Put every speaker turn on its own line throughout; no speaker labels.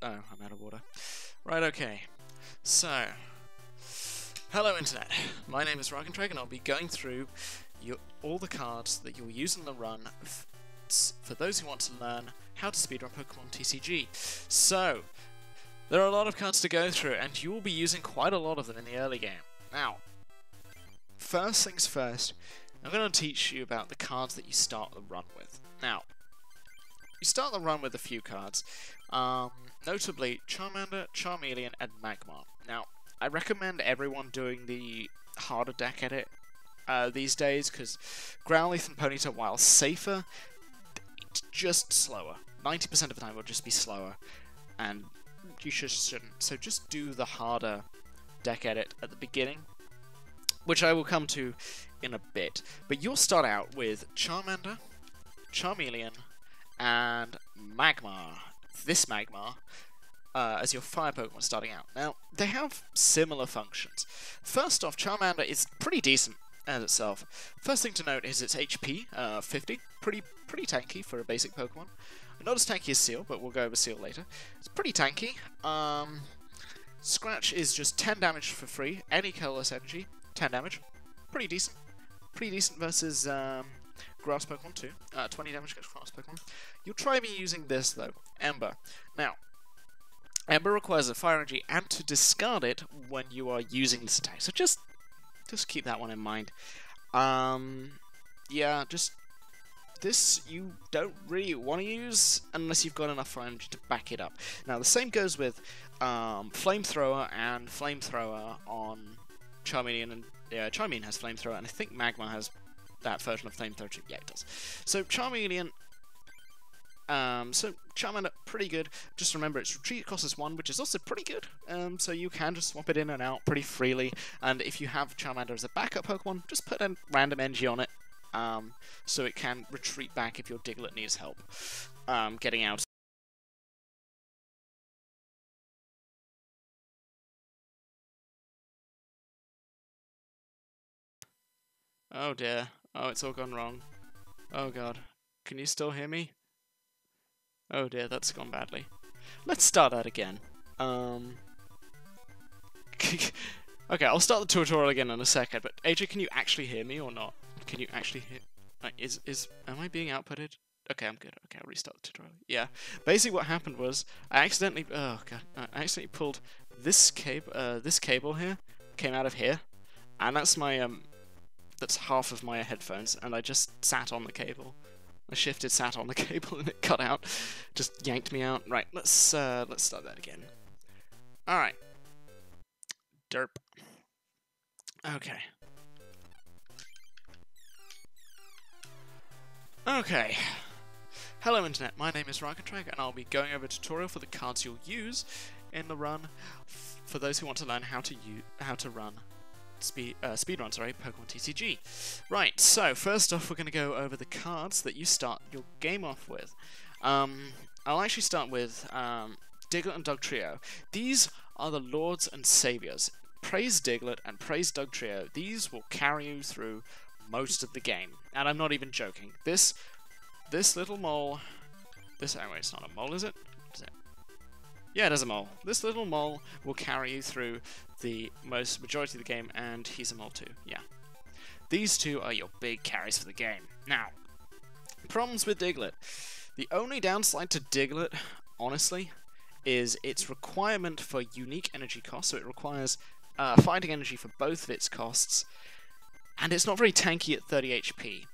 I'm out of water. Right, okay. So, hello Internet. My name is Rock'n'Drag, and I'll be going through all the cards that you'll use in the run for those who want to learn how to speedrun Pokemon TCG. So, there are a lot of cards to go through, and you will be using quite a lot of them in the early game. Now, first things first, I'm going to teach you about the cards that you start the run with. Now, you start the run with a few cards, notably Charmander, Charmeleon, and Magmar. Now, I recommend everyone doing the harder deck edit these days, because Growlithe and Ponyta, while safer, it's just slower. 90% of the time will just be slower, and you shouldn't. So just do the harder deck edit at the beginning, which I will come to in a bit. But you'll start out with Charmander, Charmeleon, and Magmar. This Magmar as your fire Pokemon starting out. Now, they have similar functions. First off, Charmander is pretty decent as itself. First thing to note is its HP, 50. Pretty tanky for a basic Pokemon. Not as tanky as Seal, but we'll go over Seal later. It's pretty tanky. Scratch is just 10 damage for free. Any colorless energy, 10 damage. Pretty decent. Pretty decent versus Grass Pokemon too. 20 damage against Grass Pokemon. You'll try me using this though, Ember. Now, Ember requires a fire energy and to discard it when you are using this attack. So just keep that one in mind. Yeah, just this you don't really want to use unless you've got enough fire energy to back it up. Now the same goes with Flamethrower and Flamethrower on Charmeleon, and Charmeleon has Flamethrower, and I think Magmar has that version of Flamethrower too. Yeah, it does. So Charmeleon, so Charmander, pretty good. Just remember its retreat cost is 1, which is also pretty good. So you can just swap it in and out pretty freely. And if you have Charmander as a backup Pokemon, just put a random energy on it, so it can retreat back if your Diglett needs help getting out. Oh dear. Oh, it's all gone wrong. Oh god. Can you still hear me? Oh dear, that's gone badly. Let's start that again. Okay, I'll start the tutorial again in a second, but AJ, can you actually hear me or not? Can you actually hear... Like, am I being outputted? Okay, I'm good. Okay, I'll restart the tutorial. Yeah. Basically what happened was, I accidentally pulled this cable here, came out of here, and that's my, that's half of my headphones, and I just sat on the cable. I sat on the cable and it cut out. Just yanked me out. Right, let's start that again. Alright. Derp. Okay. Okay. Hello Internet, my name is Rock'n'Drag, and I'll be going over a tutorial for the cards you'll use in the run for those who want to learn how to run speedrun, Pokemon TCG. Right, so first off we're going to go over the cards that you start your game off with. I'll actually start with Diglett and Dugtrio. These are the Lords and Saviors. Praise Diglett and praise Dugtrio. These will carry you through most of the game. And I'm not even joking. This little mole... Anyway, it's not a mole, is it? Is it? Yeah, it is a mole. This little mole will carry you through the majority of the game, and he's a mole too, yeah. These two are your big carries for the game. Now, problems with Diglett. The only downside to Diglett, honestly, is its requirement for unique energy cost, so it requires fighting energy for both of its costs, and it's not very tanky at 30 HP.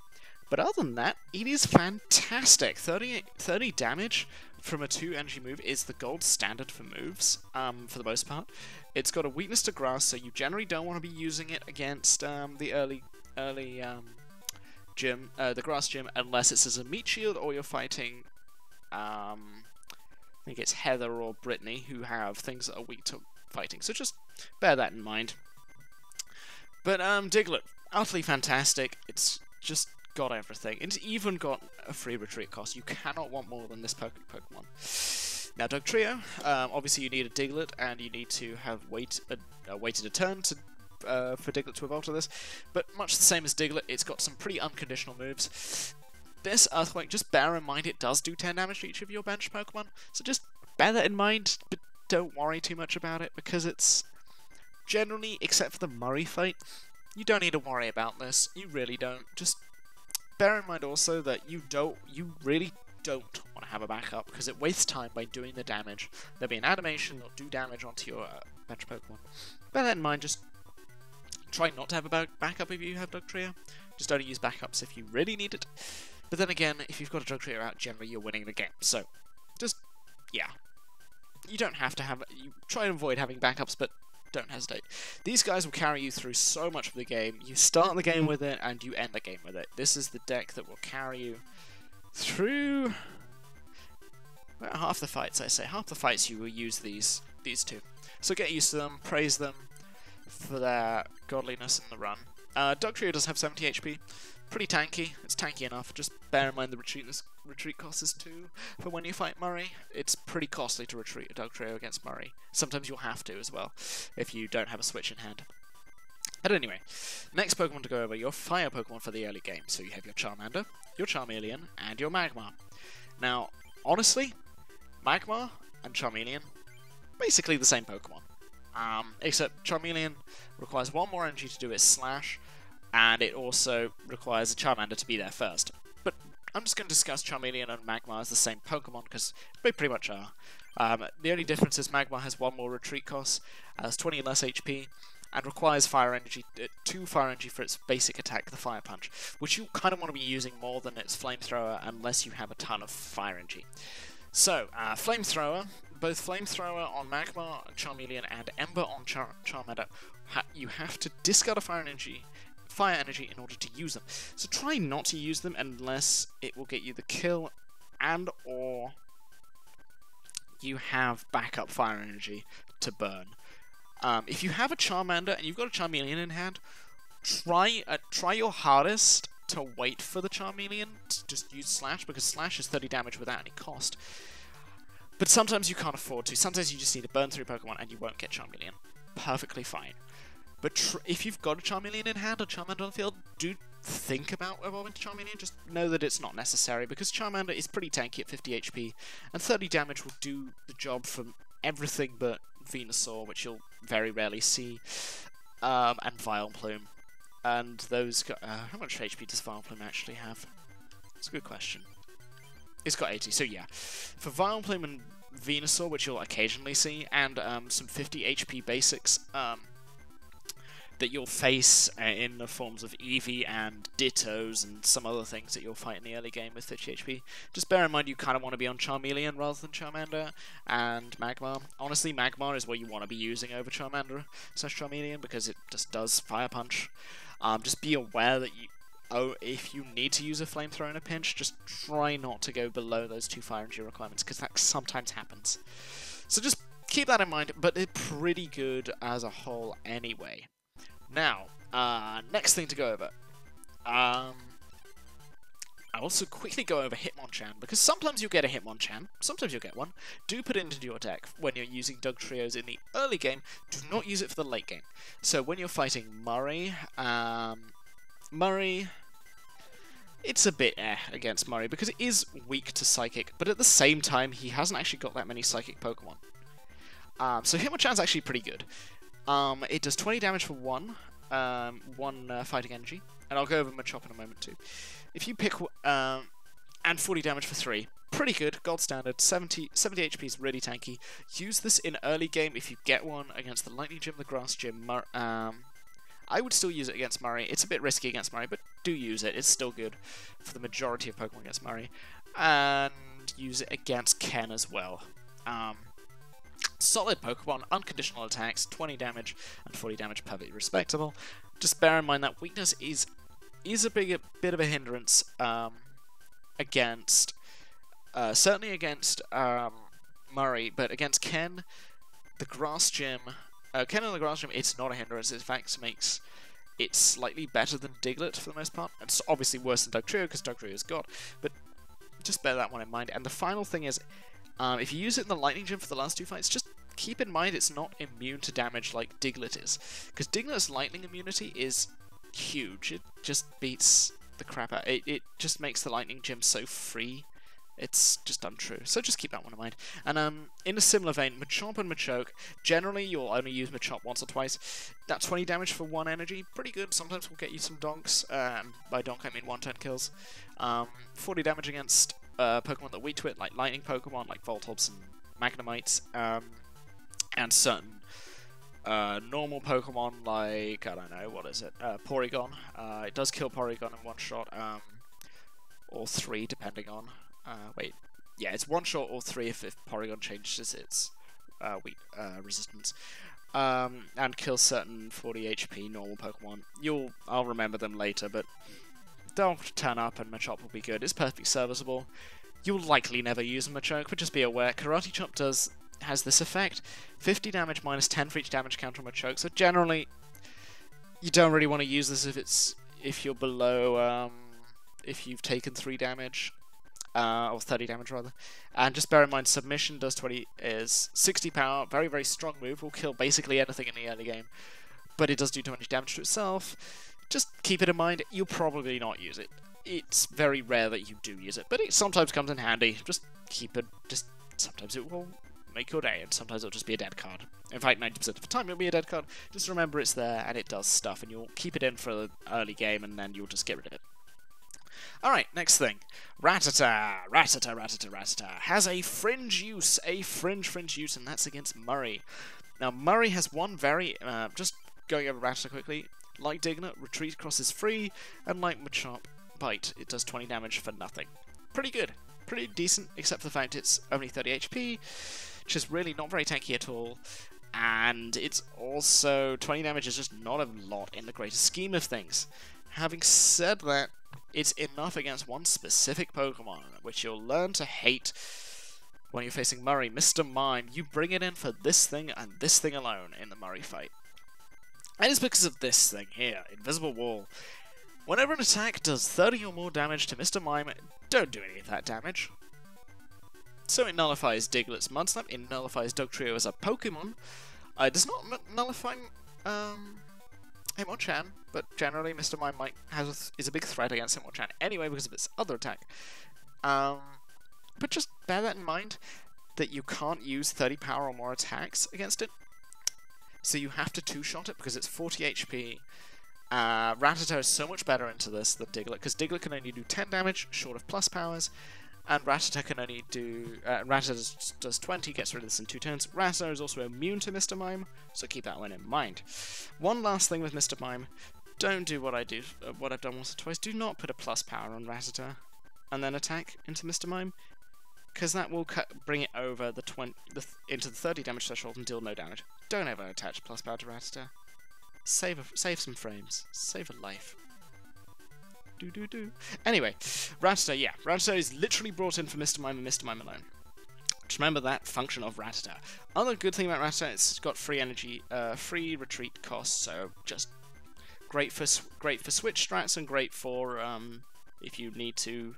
But other than that, it is fantastic. 30 damage from a 2 energy move is the gold standard for moves, for the most part. It's got a weakness to grass, so you generally don't want to be using it against the early gym, the grass gym, unless it's as a meat shield or you're fighting, I think it's Heather or Brittany, who have things that are weak to fighting. So just bear that in mind. But Diglett, utterly fantastic. It's just got everything. It's even got a free retreat cost. You cannot want more than this Pokemon. Now, Dugtrio, obviously you need a Diglett, and you need to have waited a turn to for Diglett to evolve to this, but much the same as Diglett, it's got some pretty unconditional moves. This Earthquake, just bear in mind it does do 10 damage to each of your bench Pokemon, so just bear that in mind, but don't worry too much about it, because it's generally, except for the Murray fight, you don't need to worry about this. You really don't. Just bear in mind also that you really don't want to have a backup, because it wastes time by doing the damage. There'll be an animation that'll do damage onto your bench Pokemon. Bear that in mind, just try not to have a backup if you have Dugtrio. Just only use backups if you really need it. But then again, if you've got a Dugtrio out, generally you're winning the game. So, just, yeah. You don't have to have... You try and avoid having backups, but don't hesitate. These guys will carry you through so much of the game. You start the game with it, and you end the game with it. This is the deck that will carry you through... well, half the fights, I say. Half the fights you will use these two. So get used to them, praise them for their godliness in the run. Dugtrio does have 70 HP. Pretty tanky. It's tanky enough. Just bear in mind the retreat cost is 2 for when you fight Murray. It's pretty costly to retreat a Dugtrio against Murray. Sometimes you'll have to as well, if you don't have a switch in hand. But anyway, next Pokemon to go over, your fire Pokemon for the early game. So you have your Charmander, your Charmeleon, and your Magmar. Now, honestly, Magmar and Charmeleon, basically the same Pokemon. Except Charmeleon requires 1 more energy to do its slash, and it also requires a Charmander to be there first. But I'm just going to discuss Charmeleon and Magmar as the same Pokemon, because they pretty much are. The only difference is Magmar has 1 more retreat cost, has 20 less HP, and requires fire energy, 2 fire energy for its basic attack, the Fire Punch, which you kind of want to be using more than its Flamethrower unless you have a ton of fire energy. So, Flamethrower, both Flamethrower on Magmar, Charmeleon, and Ember on Charmander, you have to discard a fire energy in order to use them. So try not to use them unless it will get you the kill and or you have backup fire energy to burn. If you have a Charmander and you've got a Charmeleon in hand, try your hardest to wait for the Charmeleon to just use Slash, because Slash is 30 damage without any cost. But sometimes you can't afford to. Sometimes you just need to burn through Pokemon and you won't get Charmeleon. Perfectly fine. But if you've got a Charmeleon in hand or Charmander on the field, do think about evolving to Charmeleon. Just know that it's not necessary, because Charmander is pretty tanky at 50 HP, and 30 damage will do the job for everything but Venusaur, which you'll very rarely see, and Vileplume. And those how much HP does Vileplume actually have? That's a good question. It's got 80, so yeah. For Vileplume and Venusaur, which you'll occasionally see, and some 50 HP basics that you'll face in the forms of Eevee and Dittos and some other things that you'll fight in the early game with 50 HP. Just bear in mind you kind of want to be on Charmeleon rather than Charmander and Magmar. Honestly, Magmar is what you want to be using over Charmander / Charmeleon, because it just does Fire Punch. Just be aware that if you need to use a Flamethrower in a pinch, just try not to go below those 2 fire energy requirements, because that sometimes happens. So just keep that in mind, but it's pretty good as a whole anyway. Now, next thing to go over. I'll also quickly go over Hitmonchan, because sometimes you'll get a Hitmonchan, sometimes you'll get one. Do put it into your deck when you're using Dugtrios in the early game. Do not use it for the late game. So when you're fighting Murray, it's a bit against Murray, because it is weak to Psychic, but at the same time, he hasn't actually got that many Psychic Pokemon. So Hitmonchan's actually pretty good. It does 20 damage for one fighting energy, and I'll go over Machop in a moment too. If you pick, and 40 damage for 3, pretty good, gold standard, 70 HP is really tanky. Use this in early game if you get one against the Lightning Gym, the Grass Gym. I would still use it against Murray. It's a bit risky against Murray, but do use it. It's still good for the majority of Pokemon against Murray. And use it against Ken as well. Solid Pokemon, unconditional attacks, 20 damage and 40 damage, perfectly respectable. Just bear in mind that weakness is a bit of a hindrance against, certainly against Murray, but against Ken, the Grass Gym, Ken and the Grass Gym, it's not a hindrance. It in fact makes it slightly better than Diglett for the most part. It's obviously worse than Dugtrio, because Dugtrio is God, but just bear that one in mind. And the final thing is, if you use it in the Lightning Gym for the last 2 fights, just keep in mind it's not immune to damage like Diglett is. Because Diglett's lightning immunity is huge. It just beats the crap out. It just makes the Lightning Gym so free It's just untrue. So just keep that one in mind. And in a similar vein, Machop and Machoke, generally you'll only use Machop once or twice. That 20 damage for 1 energy, pretty good. Sometimes we'll get you some donks. By donk I mean 1-turn kills. 40 damage against Pokemon that weak to it, like lightning Pokemon, like Voltops and Magnemites, and certain normal Pokemon like, I don't know, what is it? Porygon. It does kill Porygon in one shot, or 3 depending on. Yeah, it's 1 shot or 3 if Porygon changes its resistance. And kill certain 40 HP normal Pokemon. I'll remember them later, but they'll turn up and Machop will be good. It's perfectly serviceable. You'll likely never use a Machoke, but just be aware, Karate Chop has this effect. 50 damage minus 10 for each damage counter on Machoke, so generally you don't really want to use this if you're below, if you've taken 3 damage. Or 30 damage rather. And just bear in mind, Submission is 60 power, very, very strong move, will kill basically anything in the early game. But it does do 20 damage to itself. Just keep it in mind, you'll probably not use it. It's very rare that you do use it, but it sometimes comes in handy. Just keep it, sometimes it will make your day, and sometimes it'll just be a dead card. In fact, 90% of the time it'll be a dead card. Just remember it's there, and it does stuff, and you'll keep it in for the early game, and then you'll just get rid of it. Alright, next thing. Rattata has a fringe use, and that's against Murray. Now, Murray has one very, just going over Rattata quickly, like Dignut, Retreat Across is free, and like Machop, Bite, it does 20 damage for nothing. Pretty good, pretty decent, except for the fact it's only 30 HP, which is really not very tanky at all, and it's also, 20 damage is just not a lot in the greater scheme of things. Having said that, it's enough against one specific Pokemon, which you'll learn to hate when you're facing Murray. Mr. Mime, you bring it in for this thing and this thing alone in the Murray fight. And it's because of this thing here, Invisible Wall. Whenever an attack does 30 or more damage to Mr. Mime, don't do any of that damage. So it nullifies Diglett's Mud Slap, it nullifies Dugtrio as a Pokemon. It does not nullify Hitmonchan, but generally Mr. Mime is a big threat against Hitmonchan anyway because of its other attack. But just bear that in mind, that you can't use 30 power or more attacks against it. So you have to 2-shot it because it's 40 HP. Rattata is so much better into this than Diglett, because Diglett can only do 10 damage short of plus powers, and Rattata can only do... Rattata does 20, gets rid of this in 2 turns. Rattata is also immune to Mr. Mime, so keep that one in mind. One last thing with Mr. Mime, don't do what I've done once or twice. Do not put a plus power on Rattata and then attack into Mr. Mime, because that will bring it over into the 30 damage threshold and deal no damage. Don't ever attach plus power to Rattata. Save some frames. Save a life. Anyway, Rattata, yeah. Rattata is literally brought in for Mr. Mime and Mr. Mime alone. Just remember that function of Rattata. Other good thing about Rattata, it's got free energy, free retreat cost, so just great for switch strats and great for if you need to.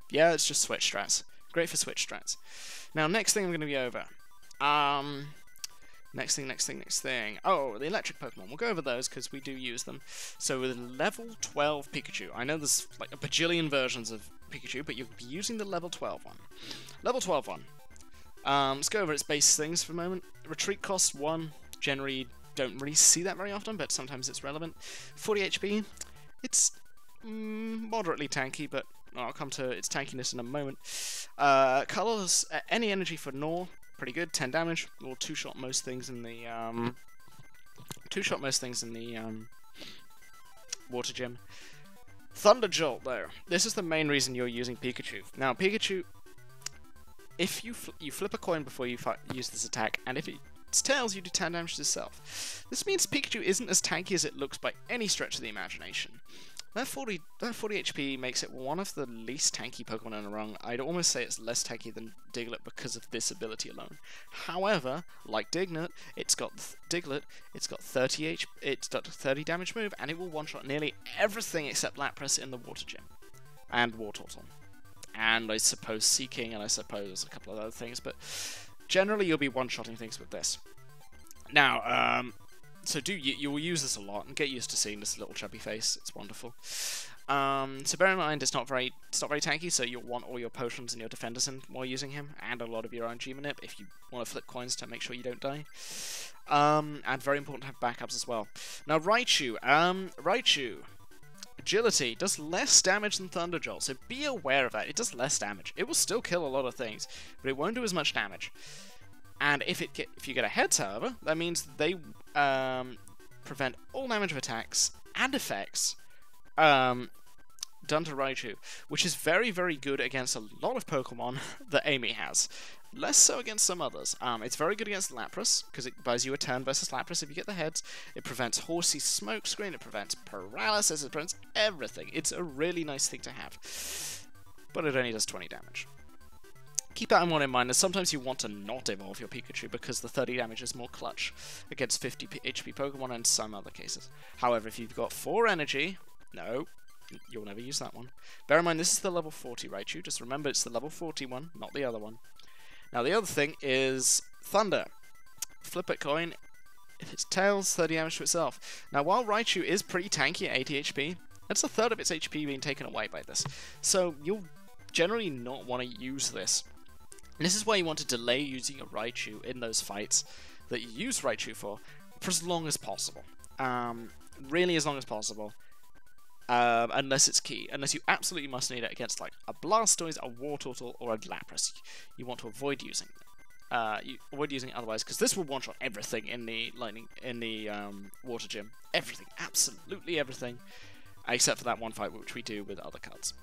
Yeah, it's just switch strats. Great for switch strats. Now, next thing I'm going to be over. Next thing. Oh, the electric Pokemon. We'll go over those because we do use them. So with level 12 Pikachu. I know there's like a bajillion versions of Pikachu, but you'll be using the level 12 one. Level 12 one. Let's go over its base things for a moment. Retreat cost 1. Generally don't really see that very often, but sometimes it's relevant. 40 HP. It's moderately tanky, but I'll come to its tankiness in a moment. Colors, any energy for Gnaw. Pretty good, 10 damage. We'll 2-shot most things in the Water Gym. Thunder Jolt, though. This is the main reason you're using Pikachu. Now, Pikachu, if you flip a coin before you use this attack, and if it's tails, you do 10 damage to yourself. This means Pikachu isn't as tanky as it looks by any stretch of the imagination. That 40 HP makes it one of the least tanky Pokemon in a rung. I'd almost say it's less tanky than Diglett because of this ability alone. However, like Diglett, it's got 30 damage move, and it will one-shot nearly everything except Lapras in the Water Gym. And Wartortle. And I suppose Seeking, and I suppose a couple of other things, but generally you'll be one-shotting things with this. Now, so you will use this a lot, and get used to seeing this little chubby face. It's wonderful. So bear in mind it's not very tanky, so you'll want all your potions and your defenders in while using him, and a lot of your RNG manip if you want to flip coins to make sure you don't die. And very important to have backups as well. Now Raichu, agility does less damage than Thunder Jolt, so be aware of that. It does less damage. It will still kill a lot of things, but it won't do as much damage. And if you get a heads, however, that means they prevent all damage of attacks and effects done to Raichu, which is very, very good against a lot of Pokemon that Amy has. Less so against some others. It's very good against Lapras, because it buys you a turn versus Lapras if you get the heads. It prevents Horsey's Smokescreen, it prevents Paralysis, it prevents everything. It's a really nice thing to have. But it only does 20 damage. Keep that in mind, as sometimes you want to not evolve your Pikachu because the 30 damage is more clutch against 50 HP Pokemon and some other cases. However, if you've got 4 energy, no, you'll never use that one. Bear in mind, this is the level 40 Raichu. Just remember, it's the level 40 one, not the other one. Now, the other thing is Thunder. Flip it coin. If it's Tails, 30 damage to itself. Now, while Raichu is pretty tanky at 80 HP, that's a third of its HP being taken away by this. So, you'll generally not want to use this. And this is why you want to delay using your Raichu in those fights that you use Raichu for as long as possible. Really as long as possible. Unless it's key. Unless you absolutely must need it against like a Blastoise, a Wartortle, or a Lapras. You want to avoid using it otherwise, because this will one-shot everything in the Water Gym. Everything. Absolutely everything. Except for that one fight which we do with other cards.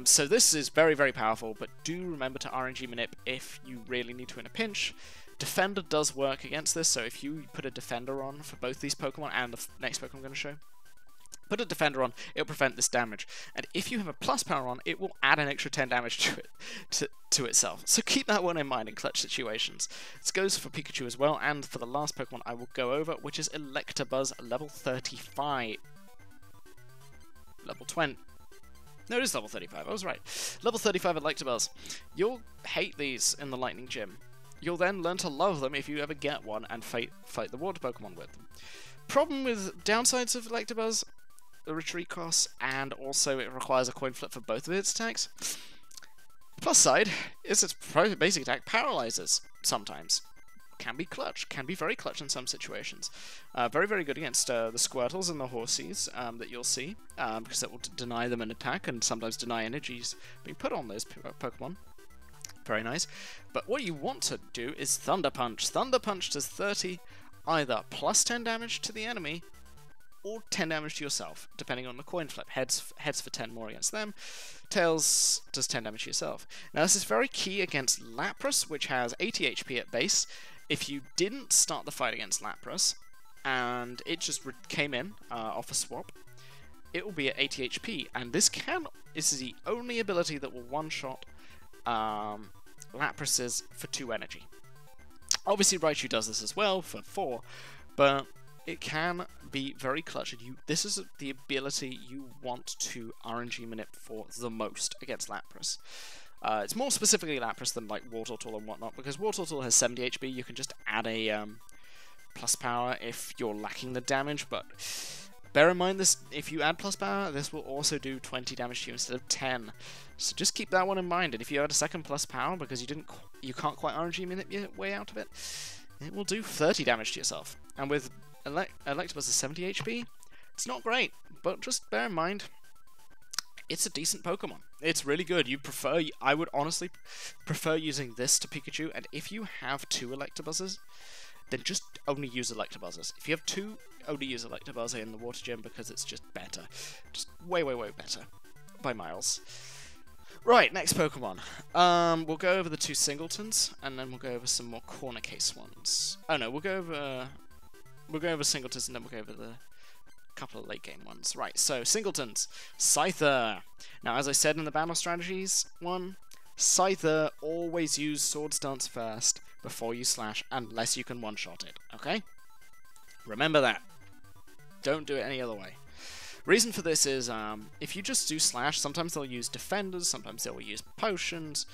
So this is very, very powerful, but do remember to RNG manip if you really need to in a pinch. Defender does work against this, so if you put a Defender on for both these Pokemon and the next Pokemon I'm going to show, put a Defender on, it'll prevent this damage. And if you have a plus power on, it will add an extra 10 damage to it to itself. So keep that one in mind in clutch situations. This goes for Pikachu as well, and for the last Pokemon I will go over, which is Electabuzz, level 35. Level 20. No, it is level 35, I was right. Level 35 Electabuzz. You'll hate these in the Lightning Gym. You'll then learn to love them if you ever get one and fight the water Pokemon with them. Problem with downsides of Electabuzz, the retreat costs, and also it requires a coin flip for both of its attacks. Plus side is its basic attack paralyzes sometimes. Can be clutch, can be very clutch in some situations. Very, very good against the Squirtles and the Horsies that you'll see, because that will deny them an attack and sometimes deny energies being put on those Pokemon. Very nice. But what you want to do is Thunder Punch. Thunder Punch does 30, either plus 10 damage to the enemy, or 10 damage to yourself, depending on the coin flip. Heads for 10 more against them. Tails does 10 damage to yourself. Now this is very key against Lapras, which has 80 HP at base. If you didn't start the fight against Lapras, and it just came in off a swap, it will be at 80 HP, and this is the only ability that will one-shot Lapras's for 2 energy. Obviously Raichu does this as well for 4, but it can be very clutch, and this is the ability you want to RNG manip for the most against Lapras. It's more specifically Lapras than like Wartortle and whatnot, because Wartortle has 70 HP, you can just add a plus power if you're lacking the damage, but bear in mind this, if you add plus power, this will also do 20 damage to you instead of 10. So just keep that one in mind, and if you add a second plus power because you can't quite RNG manip your way out of it, it will do 30 damage to yourself. And with Electabuzz is 70 HP, it's not great, but just bear in mind, it's a decent Pokemon. It's really good. I would honestly prefer using this to Pikachu, and if you have 2 Electabuzzes, then just only use Electabuzzes. If you have 2, only use Electabuzz in the Water Gym because it's just better. Just way, way, way better. By miles. Right, next Pokemon. We'll go over the 2 Singletons, and then we'll go over some more corner case ones. Oh no, we'll go over Singletons, and then we'll go over the couple of late game ones. Right, so Singletons. Scyther. Now, as I said in the battle strategies one, Scyther, always use Sword Stance first before you slash, unless you can one-shot it, okay? Remember that. Don't do it any other way. Reason for this is, if you just do slash, sometimes they'll use defenders, sometimes they'll use potions,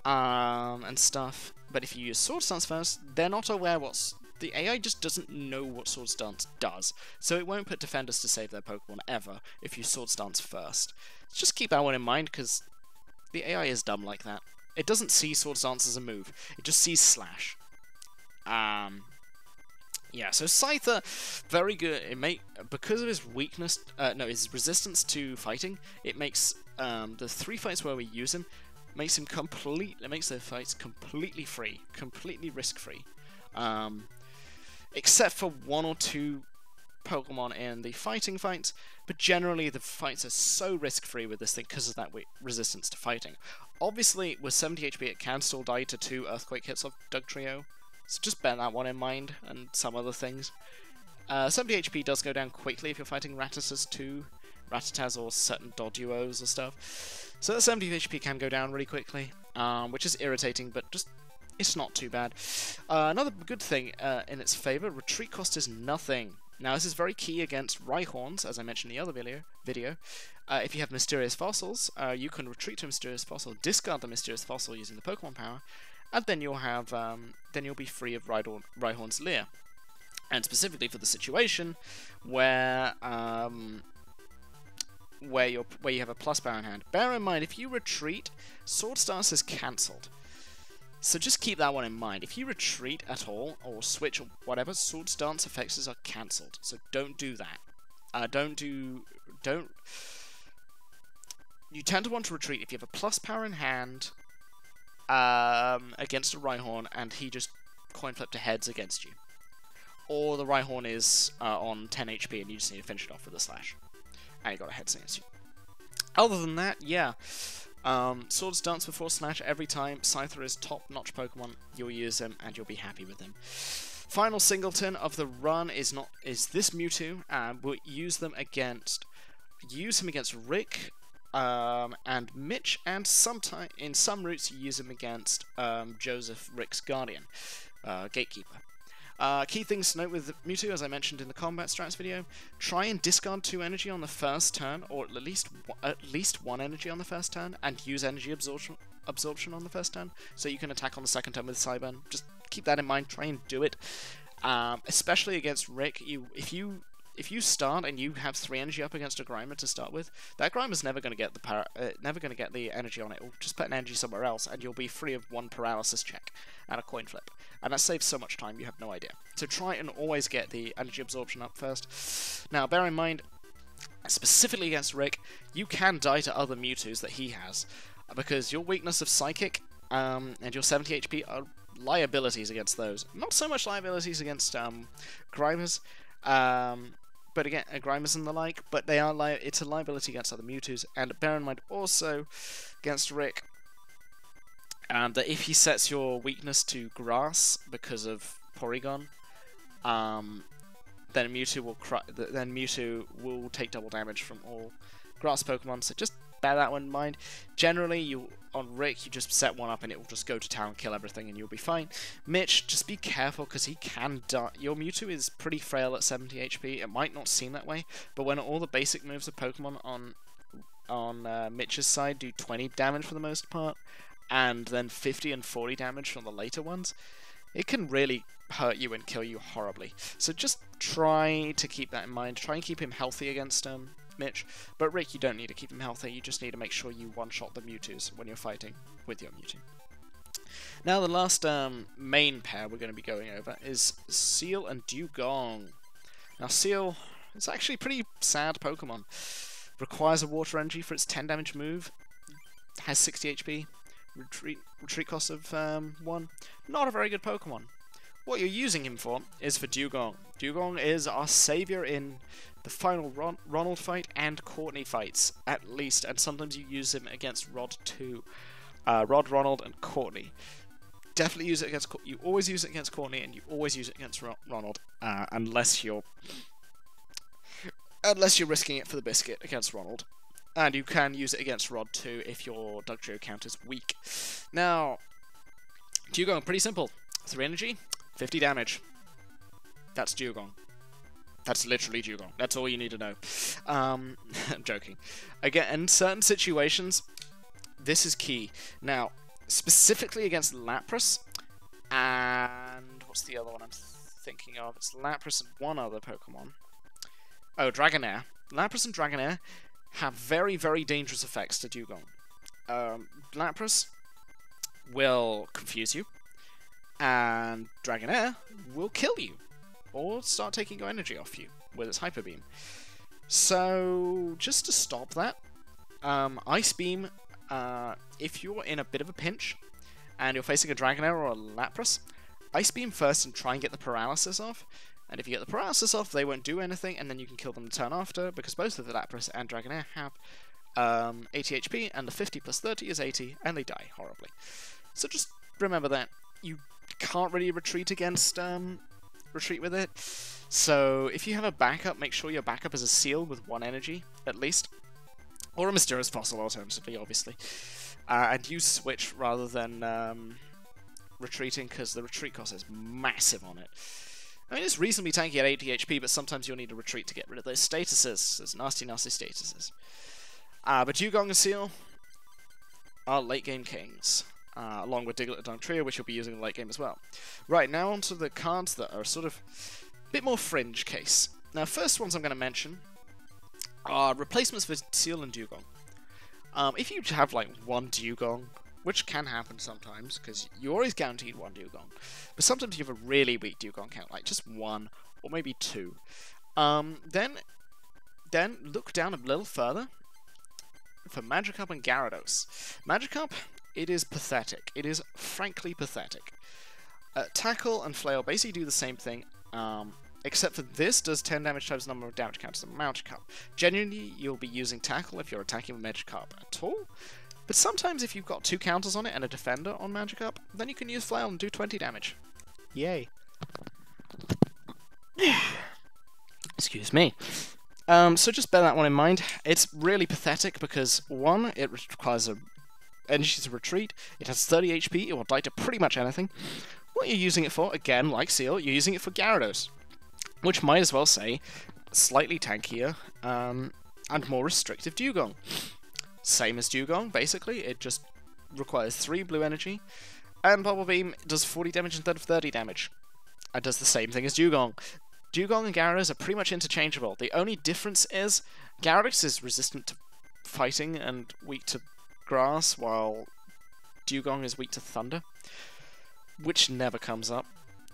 and stuff. But if you use Sword Stance first, they're not aware the AI just doesn't know what Swords Dance does, so it won't put defenders to save their Pokemon ever if you Swords Dance first. Just keep that one in mind, because the AI is dumb like that. It doesn't see Swords Dance as a move, it just sees Slash. Yeah, so Scyther, very good. Because of his weakness, his resistance to fighting, it makes the 3 fights where we use him, it makes the fights completely free, completely risk-free. Except for 1 or 2 Pokemon in the fighting fights, but generally the fights are so risk-free with this thing because of that resistance to fighting. Obviously, with 70 HP, it can still die to 2 Earthquake hits of Dugtrio, so just bear that one in mind, and some other things. 70 HP does go down quickly if you're fighting Rattatas or certain Doduos or stuff. So that 70 HP can go down really quickly, which is irritating, but just it's not too bad. Another good thing in its favour, retreat cost is nothing. Now this is very key against Rhyhorns, as I mentioned in the other video. If you have Mysterious Fossils, you can retreat to a Mysterious Fossil, discard the Mysterious Fossil using the Pokemon power, and then you'll have then you'll be free of Rhyhorn's Leer. And specifically for the situation where you have a plus power in hand. Bear in mind, if you retreat, Swords Dance is cancelled. So just keep that one in mind. If you retreat at all, or switch or whatever, Swords Dance effects are cancelled. So don't do that. You tend to want to retreat if you have a plus power in hand against a Rhyhorn, and he just coin flip to heads against you. Or the Rhyhorn is on 10 HP and you just need to finish it off with a Slash. And you got a heads against you. Other than that, yeah. Swords Dance before Slash every time. Scyther is top-notch Pokemon. You'll use him and you'll be happy with him. Final singleton of the run is this Mewtwo, and we'll use him against Rick and Mitch, and in some routes you use him against Joseph, Rick's Guardian, Gatekeeper. Key things to note with Mewtwo, as I mentioned in the combat strats video, try and discard 2 energy on the first turn, or at least 1 energy on the first turn, and use energy absorption on the first turn, so you can attack on the second turn with Cyburn. Just keep that in mind, try and do it. Especially against Rick, if you start and you have 3 energy up against a Grimer to start with, that Grimer's never going to get the energy on it. It'll just put an energy somewhere else, and you'll be free of 1 paralysis check and a coin flip. And that saves so much time, you have no idea. So try and always get the energy absorption up first. Now, bear in mind, specifically against Rick, you can die to other Mewtwo's that he has, because your weakness of Psychic and your 70 HP are liabilities against those. Not so much liabilities against Grimers, but again, Grimers and the like, but they are it's a liability against other Mewtwo's. And bear in mind also against Rick that if he sets your weakness to Grass because of Porygon, then Mewtwo will take double damage from all Grass Pokemon. So just bear that one in mind. Generally, on Rick, you just set one up and it will just go to town, kill everything, and you'll be fine. Mitch, just be careful because he can die. Your Mewtwo is pretty frail at 70 HP. It might not seem that way, but when all the basic moves of Pokemon on Mitch's side do 20 damage for the most part, and then 50 and 40 damage from the later ones, it can really hurt you and kill you horribly. So just try to keep that in mind. Try and keep him healthy against Mitch. But Rick, you don't need to keep him healthy. You just need to make sure you one-shot the Mewtwo's when you're fighting with your Mewtwo. Now the last main pair we're going to be going over is Seal and Dewgong. Now Seal is actually a pretty sad Pokemon. Requires a Water Energy for its 10 damage move. Has 60 HP. Retreat cost of 1. Not a very good Pokemon. What you're using him for is for Dewgong. Dewgong is our savior in the final Ronald fight and Courtney fights, at least, and sometimes you use him against Rod too. Rod, Ronald, and Courtney. Definitely use it against. You always use it against Courtney, and you always use it against Ronald, unless you're risking it for the biscuit against Ronald. And you can use it against Rod too if your Dugtrio count is weak. Now, Dewgong, pretty simple. 3 energy, 50 damage. That's Dewgong. That's literally Dewgong. That's all you need to know. I'm joking. Again, in certain situations, this is key. Now, specifically against Lapras, and what's the other one I'm thinking of. It's Lapras and one other Pokemon. Oh, Dragonair. Lapras and Dragonair have very, very dangerous effects to Dugong. Lapras will confuse you, and Dragonair will kill you, or start taking your energy off you with its Hyper Beam. So, just to stop that, Ice Beam, if you're in a bit of a pinch, and you're facing a Dragonair or a Lapras, Ice Beam first and try and get the paralysis off. And if you get the paralysis off, they won't do anything, and then you can kill them the turn after, because both of the Lapras and Dragonair have 80 HP, and the 50 plus 30 is 80, and they die horribly. So just remember that. You can't really retreat against retreat with it. So if you have a backup, make sure your backup is a Seal with 1 energy, at least. Or a Mysterious Fossil, alternatively, obviously. And use Switch rather than retreating, because the retreat cost is massive on it. I mean, it's reasonably tanky at 80 HP, but sometimes you'll need a retreat to get rid of those statuses, those nasty, nasty statuses. But Dugong and Seal are late-game kings, along with Diglett and Dugtrio, which you'll be using in the late game as well. Right, now onto the cards that are sort of a bit more fringe case. Now, first ones I'm going to mention are replacements for Seal and Dugong. If you have, like, 1 Dugong, which can happen sometimes, because you're always guaranteed 1 Dugong, but sometimes you have a really weak Dugong count, like just 1, or maybe 2. Then look down a little further for Magikarp and Gyarados. Magikarp, it is pathetic. It is frankly pathetic. Tackle and Flail basically do the same thing, except for this does 10 damage times the number of damage counters on Magikarp. Generally, you'll be using Tackle if you're attacking with Magikarp at all, but sometimes if you've got 2 counters on it and a defender on Magikarp, then you can use Flail and do 20 damage. Yay. Excuse me. So just bear that one in mind. It's really pathetic because, 1, it requires a energy to retreat, it has 30 HP, it will die to pretty much anything. What you're using it for, again, like Seal, you're using it for Gyarados, which might as well say slightly tankier and more restrictive Dugong. Same as Dugong, basically, it just requires 3 blue energy, and Bubble Beam does 40 damage instead of 30 damage. It does the same thing as Dugong. Dugong and Gyarados are pretty much interchangeable. The only difference is Gyarados is resistant to fighting and weak to grass, while Dugong is weak to thunder, which never comes up,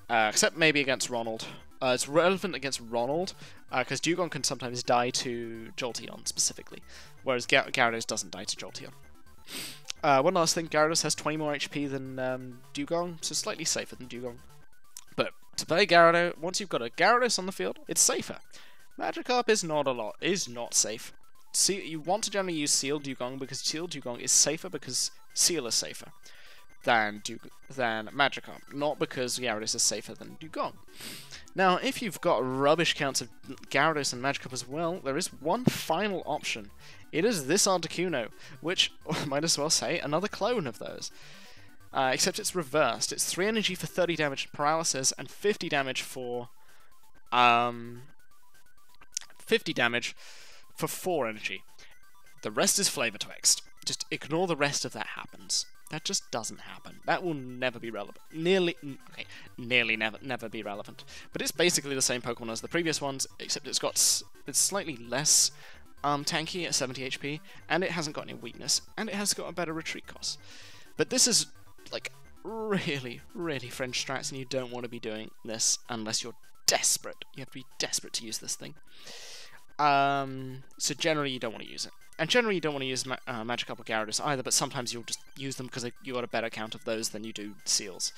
except maybe against Ronald. It's relevant against Ronald, because Dugong can sometimes die to Jolteon, specifically, whereas Gyarados doesn't die to Jolteon. One last thing, Gyarados has 20 more HP than Dugong, so slightly safer than Dugong. But to play Gyarados, once you've got a Gyarados on the field, it's safer. Magikarp is not safe. You want to generally use Seal Dugong, because Seal Dugong is safer because Seal is safer than Magikarp, not because Gyarados is safer than Dugong. Now, if you've got rubbish counts of Gyarados and Magikarp as well, there is one final option. It is this Articuno, which, I might as well say, another clone of those. Except it's reversed. It's 3 energy for 30 damage paralysis, and 50 damage for 4 energy. The rest is Flavor Text. Just ignore the rest of that happens. That just doesn't happen. That will never be relevant. Nearly never be relevant. But it's basically the same Pokemon as the previous ones, except it's slightly less tanky at 70 HP, and it hasn't got any weakness, and it has got a better retreat cost. But this is, like, really, really fringe strats, and you don't want to be doing this unless you're desperate. You have to be desperate to use this thing. So generally you don't want to use it. And generally you don't want to use Magikarp or Gyarados either, but sometimes you'll just use them because you got a better count of those than you do Seals.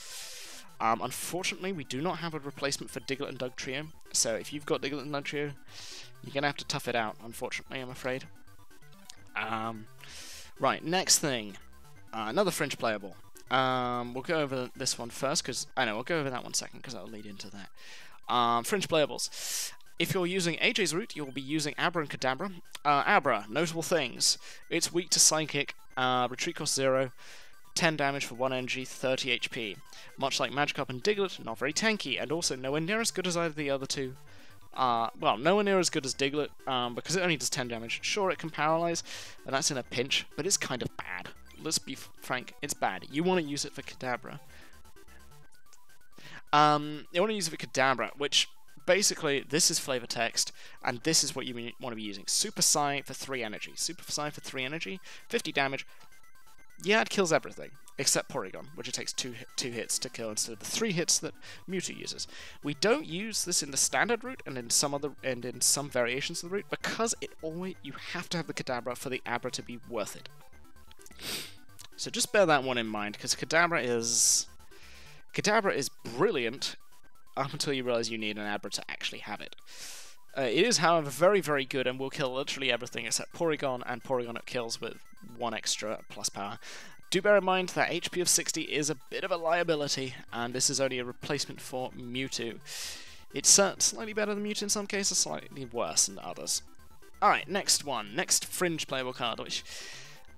Unfortunately, we do not have a replacement for Diglett and Dugtrio, so if you've got Diglett and Dugtrio, you're going to have to tough it out, unfortunately, I'm afraid. Right, next thing. Another fringe playable. We'll go over this one first, because we'll go over that one second, because that'll lead into that. Fringe playables. If you're using AJ's route, you'll be using Abra and Kadabra. Abra, notable things. It's weak to Psychic, retreat cost 0, 10 damage for 1 energy, 30 HP. Much like Magikarp and Diglett, not very tanky, and also nowhere near as good as either of the other two. Well, nowhere near as good as Diglett, because it only does 10 damage. Sure, it can paralyze, and that's in a pinch, but it's kind of bad. Let's be frank, it's bad. You want to use it for Kadabra. You want to use it with Kadabra, which basically this is flavor text, and this is what you want to be using. Super Psy for 3 energy. Super Psy for 3 energy, 50 damage. Yeah, it kills everything, except Porygon, which it takes two hits to kill instead of the 3 hits that Mewtwo uses. We don't use this in the standard route and in some variations of the route because you have to have the Kadabra for the Abra to be worth it. So just bear that one in mind, because Kadabra is brilliant up until you realize you need an Abra to actually have it. It is, however, very, very good and will kill literally everything except Porygon, and Porygon it kills with 1 extra plus power. Do bear in mind that HP of 60 is a bit of a liability, and this is only a replacement for Mewtwo. It's slightly better than Mewtwo in some cases, slightly worse than others. Alright, next fringe playable card, which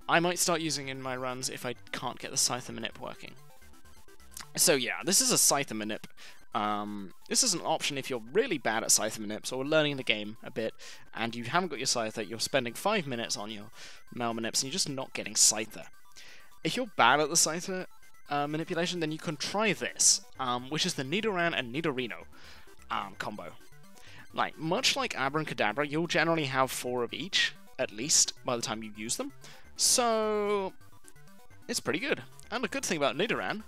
I might start using in my runs if I can't get the Scyther Manip working. So yeah, this is a Scyther Manip. This is an option if you're really bad at Scyther Manips or learning the game a bit, and you haven't got your Scyther, you're spending 5 minutes on your Mel Manips and you're just not getting Scyther. If you're bad at the Scyther manipulation, then you can try this, which is the Nidoran and Nidorino combo. Much like Abra and Kadabra, you'll generally have 4 of each, at least, by the time you use them. So, it's pretty good. And the good thing about Nidoran,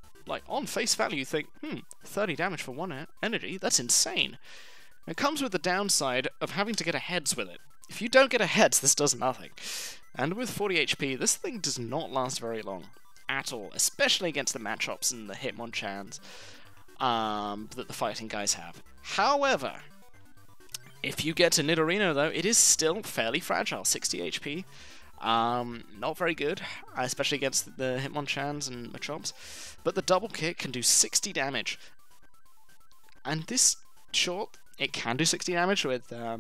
on face value, you think, 30 damage for 1 energy, that's insane. It comes with the downside of having to get a heads with it. If you don't get a heads, this does nothing. And with 40 HP, this thing does not last very long. At all. Especially against the Machops and the Hitmonchans that the fighting guys have. However, if you get to Nidorino, though, it is still fairly fragile. 60 HP. Not very good, especially against the Hitmonchans and Machops. But the double kick can do 60 damage. And this short, it can do 60 damage with a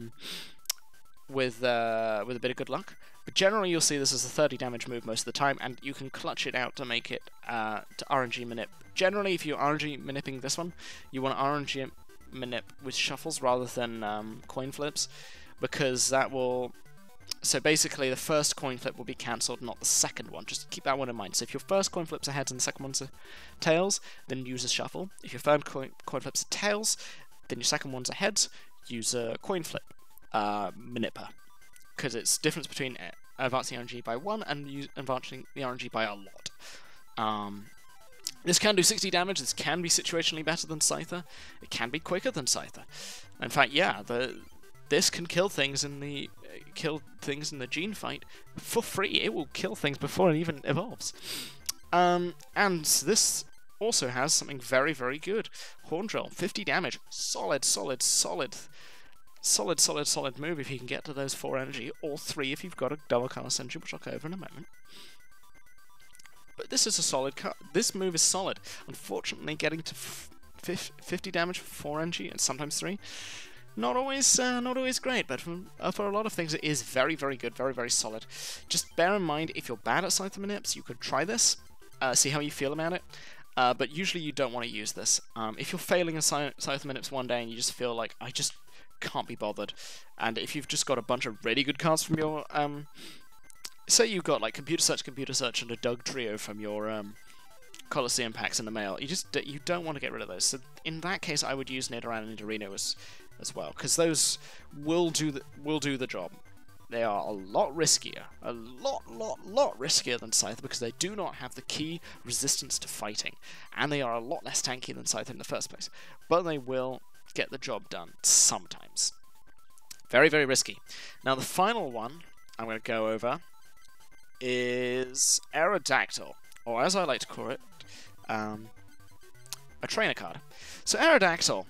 bit of good luck. But generally you'll see this as a 30 damage move most of the time, and you can clutch it out to make it to RNG manip. Generally, if you're RNG manipping this one, you want to RNG manip with shuffles rather than coin flips, because that will... So basically, the first coin flip will be cancelled, not the second one. Just keep that one in mind. So if your first coin flip's are heads and the second one's are tails, then use a shuffle. If your third coin flip's are tails, then your second one's are heads, use a coin flip manipper. Because it's the difference between advancing the RNG by 1 and advancing the RNG by a lot. This can do 60 damage. This can be situationally better than Scyther. It can be quicker than Scyther. In fact, yeah, this can kill things in the gene fight for free. It will kill things before it even evolves. And this also has something very, very good. Horn Drill, 50 damage. Solid move if you can get to those 4 energy, or 3 if you've got a double cast engine, which I'll go over in a moment. But this is a solid card. This move is solid. Unfortunately, getting to 50 damage for 4 energy and sometimes 3, not always great, but for a lot of things it is very, very good, very, very solid. Just bear in mind, if you're bad at Scyther Manips, you could try this, see how you feel about it, but usually you don't want to use this. If you're failing a Scyther Manips one day and you just feel like, I just can't be bothered, and if you've just got a bunch of really good cards from your, say you've got like Computer Search, and a Doug Trio from your Colosseum packs in the mail, you don't want to get rid of those. So in that case, I would use Nidoran and Nidorino as well, because those will do the job. They are a lot riskier, a lot riskier than Scyther, because they do not have the key resistance to fighting, and they are a lot less tanky than Scyther in the first place. But they will get the job done sometimes. Very, very risky. Now the final one I'm going to go over is Aerodactyl, or as I like to call it, a trainer card. So Aerodactyl,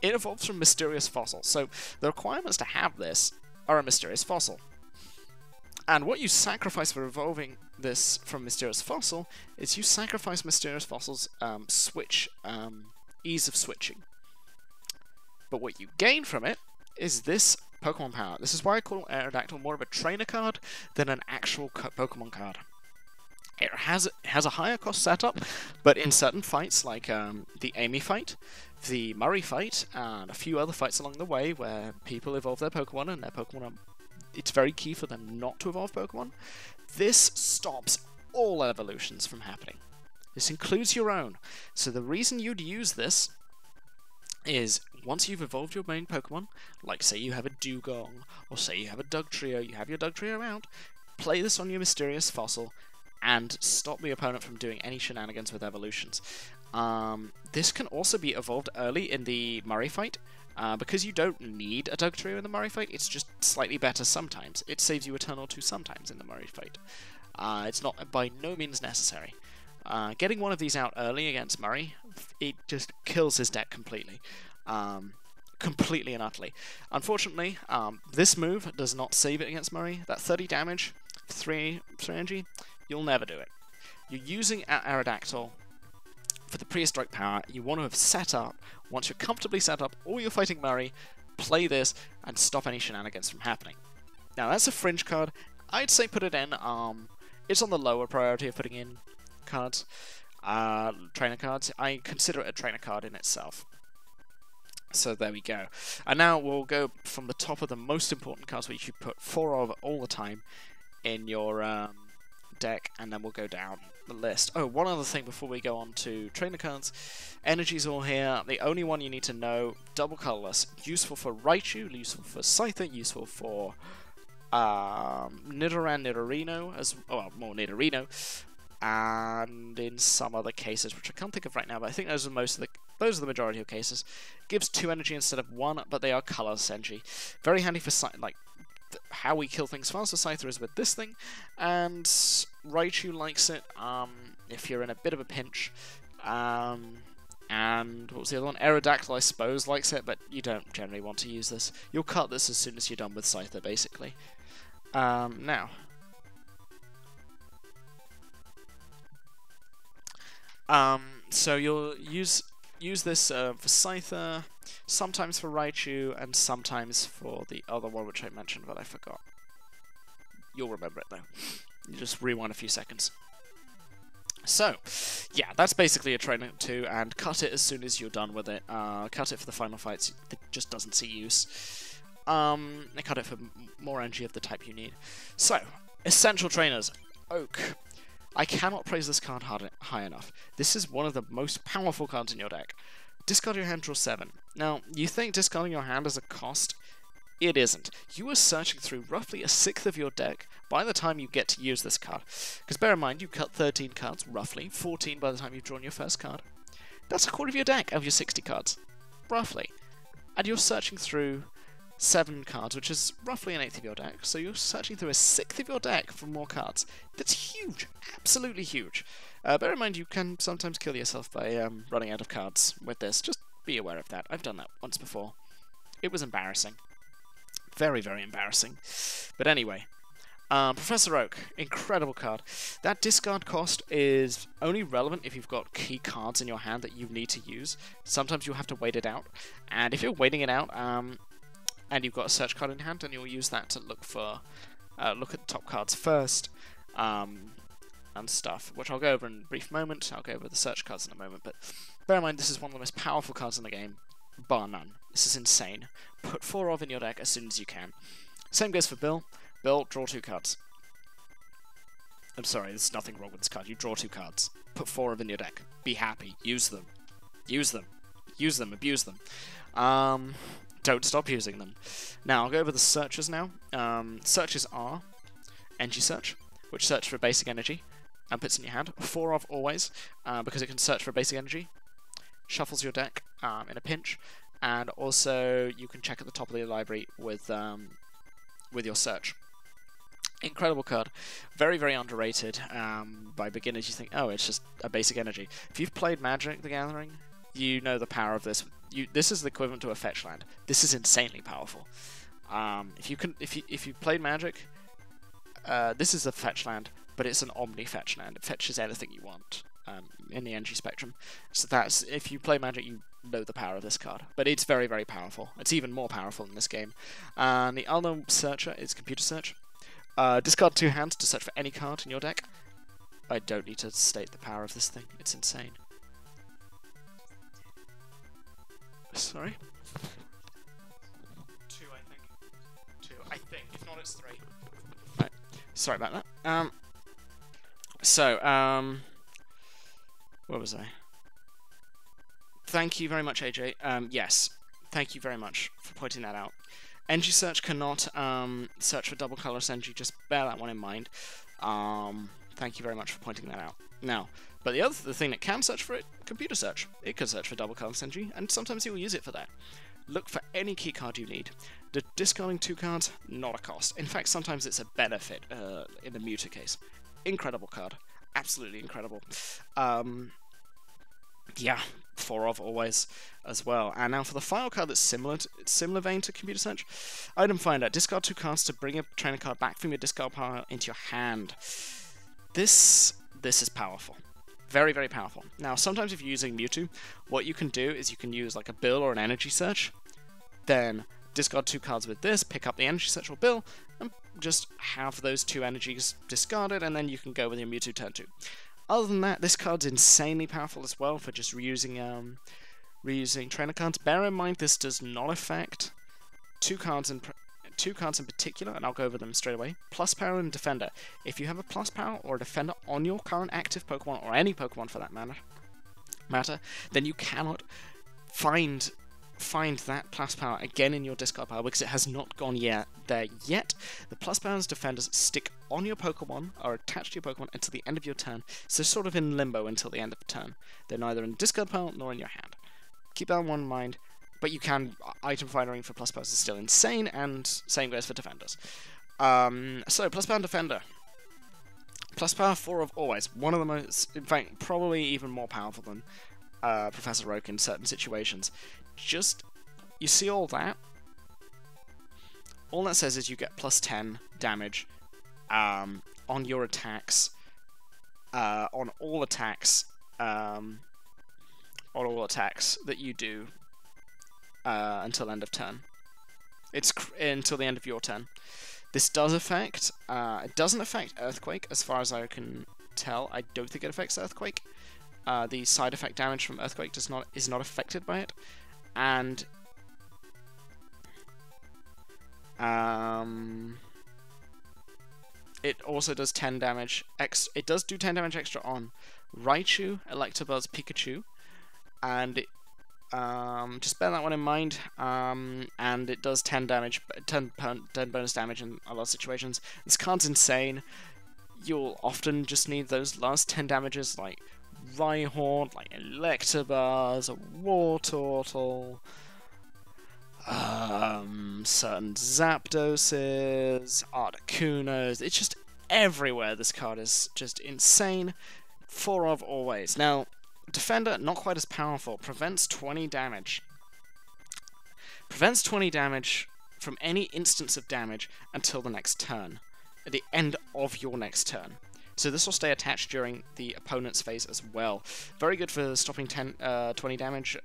it evolves from Mysterious Fossil. So the requirements to have this are a Mysterious Fossil. And what you sacrifice for evolving this from Mysterious Fossil is you sacrifice Mysterious Fossil's ease of switching. But what you gain from it is this Pokemon power. This is why I call Aerodactyl more of a trainer card than an actual Pokemon card. It has a higher cost setup, but in certain fights, like the Amy fight, the Murray fight, and a few other fights along the way where people evolve their Pokemon and their Pokemon it's very key for them not to evolve Pokemon, this stops all evolutions from happening. This includes your own. So the reason you'd use this is once you've evolved your main Pokemon, like say you have a Dugong, or say you have a Dugtrio, you have your Dugtrio out, play this on your Mysterious Fossil, and stop the opponent from doing any shenanigans with evolutions. This can also be evolved early in the Murray fight, because you don't need a Dugtrio in the Murray fight, it's just slightly better sometimes. It saves you a turn or two sometimes in the Murray fight. It's not by no means necessary. Getting one of these out early against Murray, it just kills his deck completely. Completely and utterly. Unfortunately, this move does not save it against Murray. That 30 damage, 3 energy, you'll never do it. You're using Aerodactyl for the prehistoric power. You want to have set up, once you're comfortably set up, or you're fighting Murray, play this and stop any shenanigans from happening. Now that's a fringe card. I'd say put it in. It's on the lower priority of putting in cards, trainer cards. I consider it a trainer card in itself. So there we go. And now we'll go from the top of the most important cards, which you put 4 of all the time in your deck, and then we'll go down the list. Oh, one other thing before we go on to trainer cards. Energy's all here. The only one you need to know, double colorless. Useful for Raichu, useful for Scyther, useful for Nidoran, Nidorino, more Nidorino, and in some other cases, which I can't think of right now, but I think those are the majority of cases. Gives 2 energy instead of 1, but they are colorless energy. Very handy for how we kill things fast with Scyther is with this thing, and Raichu likes it if you're in a bit of a pinch. And what was the other one? Aerodactyl, I suppose, likes it, but you don't generally want to use this. You'll cut this as soon as you're done with Scyther, basically. Now. So you'll use this for Scyther, sometimes for Raichu, and sometimes for the other one which I mentioned, but I forgot. You'll remember it though. You just rewind a few seconds. So, yeah, that's basically a trainer 2, and cut it as soon as you're done with it. Cut it for the final fights, it just doesn't see use. And cut it for more energy of the type you need. So, essential trainers. Oak. I cannot praise this card high enough. This is one of the most powerful cards in your deck. Discard your hand, draw 7. Now, you think discarding your hand is a cost? It isn't. You are searching through roughly a 1/6 of your deck by the time you get to use this card. Because bear in mind, you cut 13 cards, roughly, 14 by the time you've drawn your first card. That's a quarter of your deck of your 60 cards, roughly. And you're searching through 7 cards, which is roughly an 1/8 of your deck, so you're searching through a 1/6 of your deck for more cards. That's huge, absolutely huge. Bear in mind you can sometimes kill yourself by running out of cards with this, just be aware of that. I've done that once before. It was embarrassing. Very, very embarrassing. But anyway, Professor Oak, incredible card. That discard cost is only relevant if you've got key cards in your hand that you need to use. Sometimes you'll have to wait it out, and if you're waiting it out, and you've got a search card in hand, and you'll use that to look at the top cards first, and stuff, which I'll go over in a brief moment. I'll go over the search cards in a moment, but bear in mind this is one of the most powerful cards in the game, bar none. This is insane. Put 4 of in your deck as soon as you can. Same goes for Bill. Bill, draw 2 cards. I'm sorry, there's nothing wrong with this card. You draw 2 cards. Put 4 of in your deck. Be happy. Use them. Use them. Use them. Abuse them. Don't stop using them. Now, I'll go over the searches now. Searches are Energy Search, which search for basic energy, and puts in your hand. 4 of always, because it can search for basic energy. Shuffles your deck in a pinch, and also you can check at the top of the library with your search. Incredible card. Very, very underrated by beginners. You think, oh, it's just a basic energy. If you've played Magic the Gathering, you know the power of this. This is the equivalent to a fetch land. This is insanely powerful. If you played Magic, this is a fetch land, but it's an omni fetch land. It fetches anything you want in the energy spectrum. So that's, if you play Magic, you know the power of this card. But it's very, very powerful. It's even more powerful in this game. And the other searcher is Computer Search. Discard 2 hands to search for any card in your deck. I don't need to state the power of this thing. It's insane. Sorry? 2, I think. 2, I think. If not, it's 3. Right. Sorry about that. Where was I? thank you very much, AJ. Yes, thank you very much for pointing that out. NG search cannot search for double colorless NG, just bear that one in mind. Thank you very much for pointing that out. Now, but the thing that can search for it, computer search. It can search for double colorless NG, and sometimes you will use it for that. Look for any keycard you need. Discarding 2 cards, not a cost. In fact, sometimes it's a benefit in the Muta case. Incredible card. Absolutely incredible. Yeah, 4 of always as well. And now for the final card that's similar vein to computer search. Item finder. Discard 2 cards to bring a trainer card back from your discard pile into your hand. This is powerful. Very, very powerful. Now, sometimes if you're using Mewtwo, what you can do is you can use like a Bill or an energy search, then discard 2 cards with this, pick up the energy search or Bill, and just have those 2 energies discarded, and then you can go with your Mewtwo turn 2. Other than that, this card's insanely powerful as well for just reusing trainer cards. Bear in mind this does not affect 2 cards in particular, and I'll go over them straight away. Plus power and defender. If you have a plus power or a defender on your current active Pokemon, or any Pokemon for that matter, then you cannot find that plus power again in your discard pile because it has not gone there yet. The plus power and defenders stick on your Pokemon, or attached to your Pokemon until the end of your turn, so sort of in limbo until the end of the turn. They're neither in the discard pile nor in your hand. Keep that one in mind. But you can, item finding for plus powers is still insane, and same goes for defenders. So, plus power and defender. Plus power 4 of always. One of the most, in fact, probably even more powerful than Professor Oak in certain situations. Just, you see all that? All that says is you get plus 10 damage on your attacks, on all attacks that you do. Until end of turn. It's until the end of your turn. This does affect. It doesn't affect Earthquake, as far as I can tell. I don't think it affects Earthquake. The side effect damage from Earthquake is not affected by it, and it also does 10 damage. It does do 10 damage extra on Raichu, Electabuzz, Pikachu, and just bear that one in mind, and it does 10 damage, 10 bonus damage in a lot of situations. This card's insane. You'll often just need those last 10 damages, like Rhyhorn, like Electabuzz, Wartortle, certain Zapdoses, Articunos. It's just everywhere. This card is just insane. 4 of always. Now, Defender, not quite as powerful. Prevents 20 damage. Prevents 20 damage from any instance of damage until the next turn. At the end of your next turn. So this will stay attached during the opponent's phase as well. Very good for stopping 20 damage.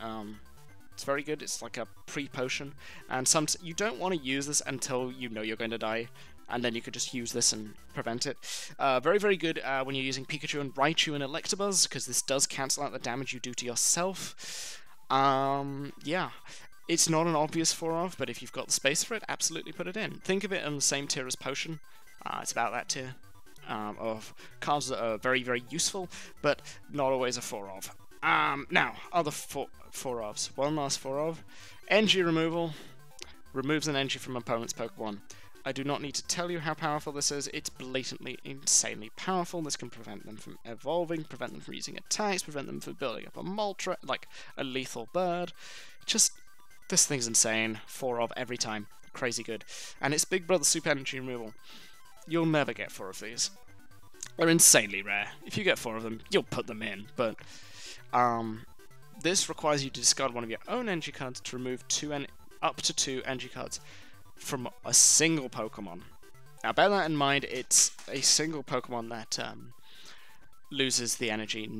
It's very good. It's like a pre-potion. And you don't want to use this until you know you're going to die. And then you could just use this and prevent it. Very, very good when you're using Pikachu and Raichu and Electabuzz, because this does cancel out the damage you do to yourself. Yeah, it's not an obvious 4-of, but if you've got the space for it, absolutely put it in. Think of it on the same tier as Potion. It's about that tier of cards that are very, very useful, but not always a 4-of. Now, other 4-ofs. One last 4-of. Energy removal. Removes an energy from opponent's Pokemon. I do not need to tell you how powerful this is. It's blatantly, insanely powerful. This can prevent them from evolving, prevent them from using attacks, prevent them from building up a Moltres, like a lethal bird. Just, this thing's insane. 4-of every time. Crazy good. And it's Big Brother Super Energy Removal. You'll never get 4 of these. They're insanely rare. If you get 4 of them, you'll put them in. But this requires you to discard one of your own energy cards to remove up to 2 energy cards from a single Pokemon. Now bear that in mind, it's a single Pokemon that loses the energy,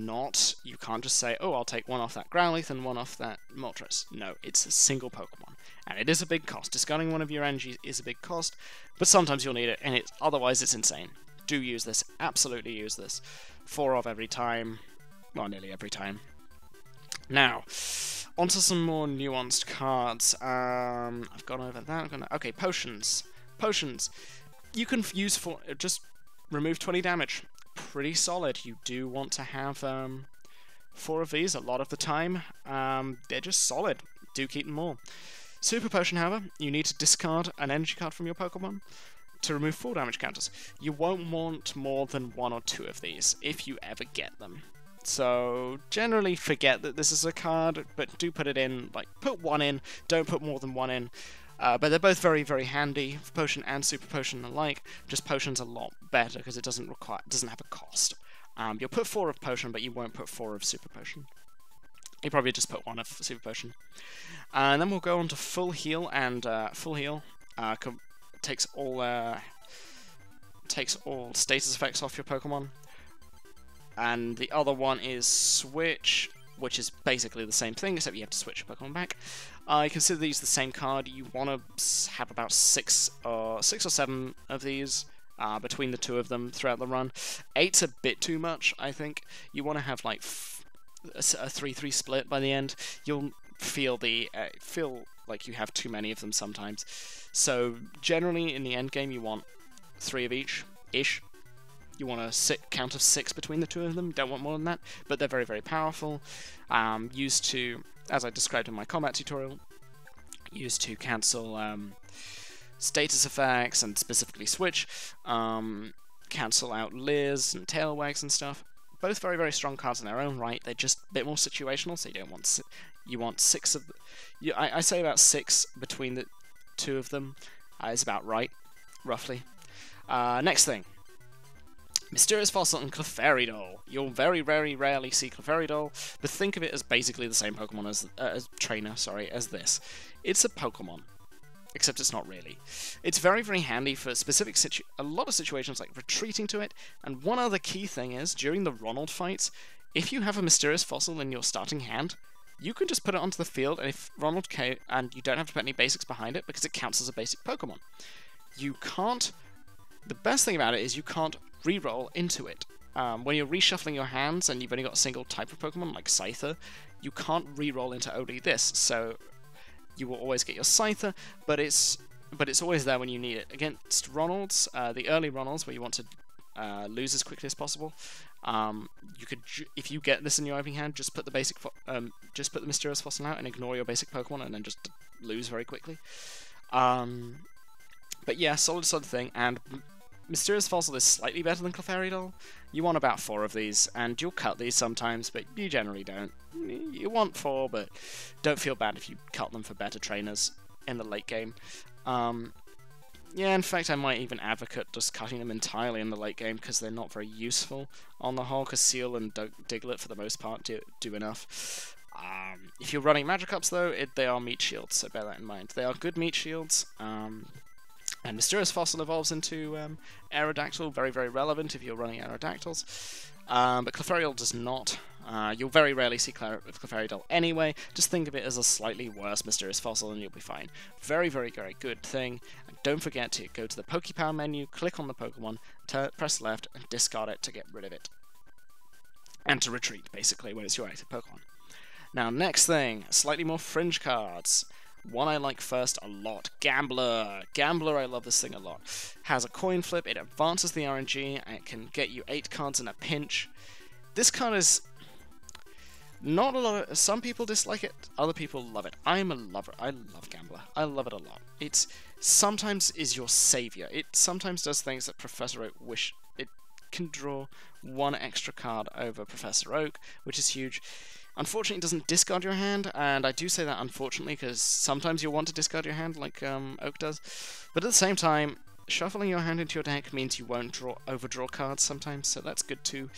you can't just say, oh, I'll take one off that Growlithe and one off that Moltres. No, it's a single Pokemon. And it is a big cost. Discarding one of your energies is a big cost, but sometimes you'll need it, and otherwise it's insane. Do use this, absolutely use this. 4-of every time, well, nearly every time. Now, onto some more nuanced cards. I've gone over that. Okay, potions. Potions. You can use just remove 20 damage. Pretty solid. You do want to have 4 of these a lot of the time. They're just solid. Do keep them all. Super Potion, however, you need to discard an energy card from your Pokemon to remove full damage counters. You won't want more than 1 or 2 of these, if you ever get them. So, generally forget that this is a card, but do put it in, like, put 1 in, don't put more than 1 in. But they're both very, very handy, Potion and Super Potion alike. Just Potion's a lot better, because it doesn't have a cost. You'll put 4 of Potion, but you won't put 4 of Super Potion. You probably just put 1 of Super Potion. And then we'll go on to Full Heal, and Full Heal takes all status effects off your Pokemon. And the other one is Switch, which is basically the same thing, except you have to switch your Pokemon back. I consider these the same card. You want to have about 6 or 7 of these between the 2 of them throughout the run. 8's a bit too much, I think. You want to have like a 3-3 split by the end. You'll feel like you have too many of them sometimes. So generally in the end game you want 3 of each-ish. You want a count of 6 between the 2 of them, don't want more than that, but they're very, very powerful. Used to, as I described in my combat tutorial, used to cancel status effects and specifically switch, cancel out Leers and Tail Wags and stuff. Both very, very strong cards in their own right. They're just a bit more situational, so you want 6 of... I say about 6 between the 2 of them is about right, roughly. Next thing. Mysterious Fossil and Clefairy. You'll very, very rarely see Clefairy, but think of it as basically the same Pokemon as trainer, as this. It's a Pokemon, except it's not really. It's very, very handy for a lot of situations like retreating to it, and one other key thing is, during the Ronald fights, if you have a Mysterious Fossil in your starting hand, you can just put it onto the field, and if Ronald and you don't have to put any basics behind it, because it counts as a basic Pokemon. You can't... The best thing about it is you can't reroll into it. When you're reshuffling your hands and you've only got a single type of Pokemon, like Scyther, you can't reroll into only this, so you will always get your Scyther, but it's always there when you need it. Against Ronalds, the early Ronalds, where you want to lose as quickly as possible, you could, if you get this in your opening hand, just put the just put the Mysterious Fossil out and ignore your basic Pokemon, and then just lose very quickly. But yeah, solid thing, and Mysterious Fossil is slightly better than Clefairy. You want about 4 of these, and you'll cut these sometimes, but you generally don't. You want 4, but don't feel bad if you cut them for better trainers in the late game. Yeah, in fact, I might even advocate just cutting them entirely in the late game, because they're not very useful on the whole, because Seal and Diglett, for the most part, do enough. If you're running Magikarps, though, they are meat shields, so bear that in mind. They are good meat shields. And Mysterious Fossil evolves into Aerodactyl, very, very relevant if you're running Aerodactyls. But Clefairy does not. You'll very rarely see Clefairy anyway. Just think of it as a slightly worse Mysterious Fossil and you'll be fine. Very, very, very good thing. And don't forget to go to the Pokepower menu, click on the Pokemon, press left, and discard it to get rid of it. And to retreat, basically, when it's your active Pokemon. Now, next thing, slightly more fringe cards. One I like first a lot, Gambler. Gambler, I love this thing a lot. Has a coin flip, it advances the RNG, and it can get you 8 cards in a pinch. This card is not a lot of... Some people dislike it, other people love it. I'm a lover. I love Gambler. I love it a lot. It sometimes is your savior. It sometimes does things that Professor Oak wish... It can draw 1 extra card over Professor Oak, which is huge. Unfortunately, it doesn't discard your hand, and I do say that unfortunately, because sometimes you'll want to discard your hand, like Oak does. But at the same time, shuffling your hand into your deck means you won't overdraw cards sometimes, so that's good too.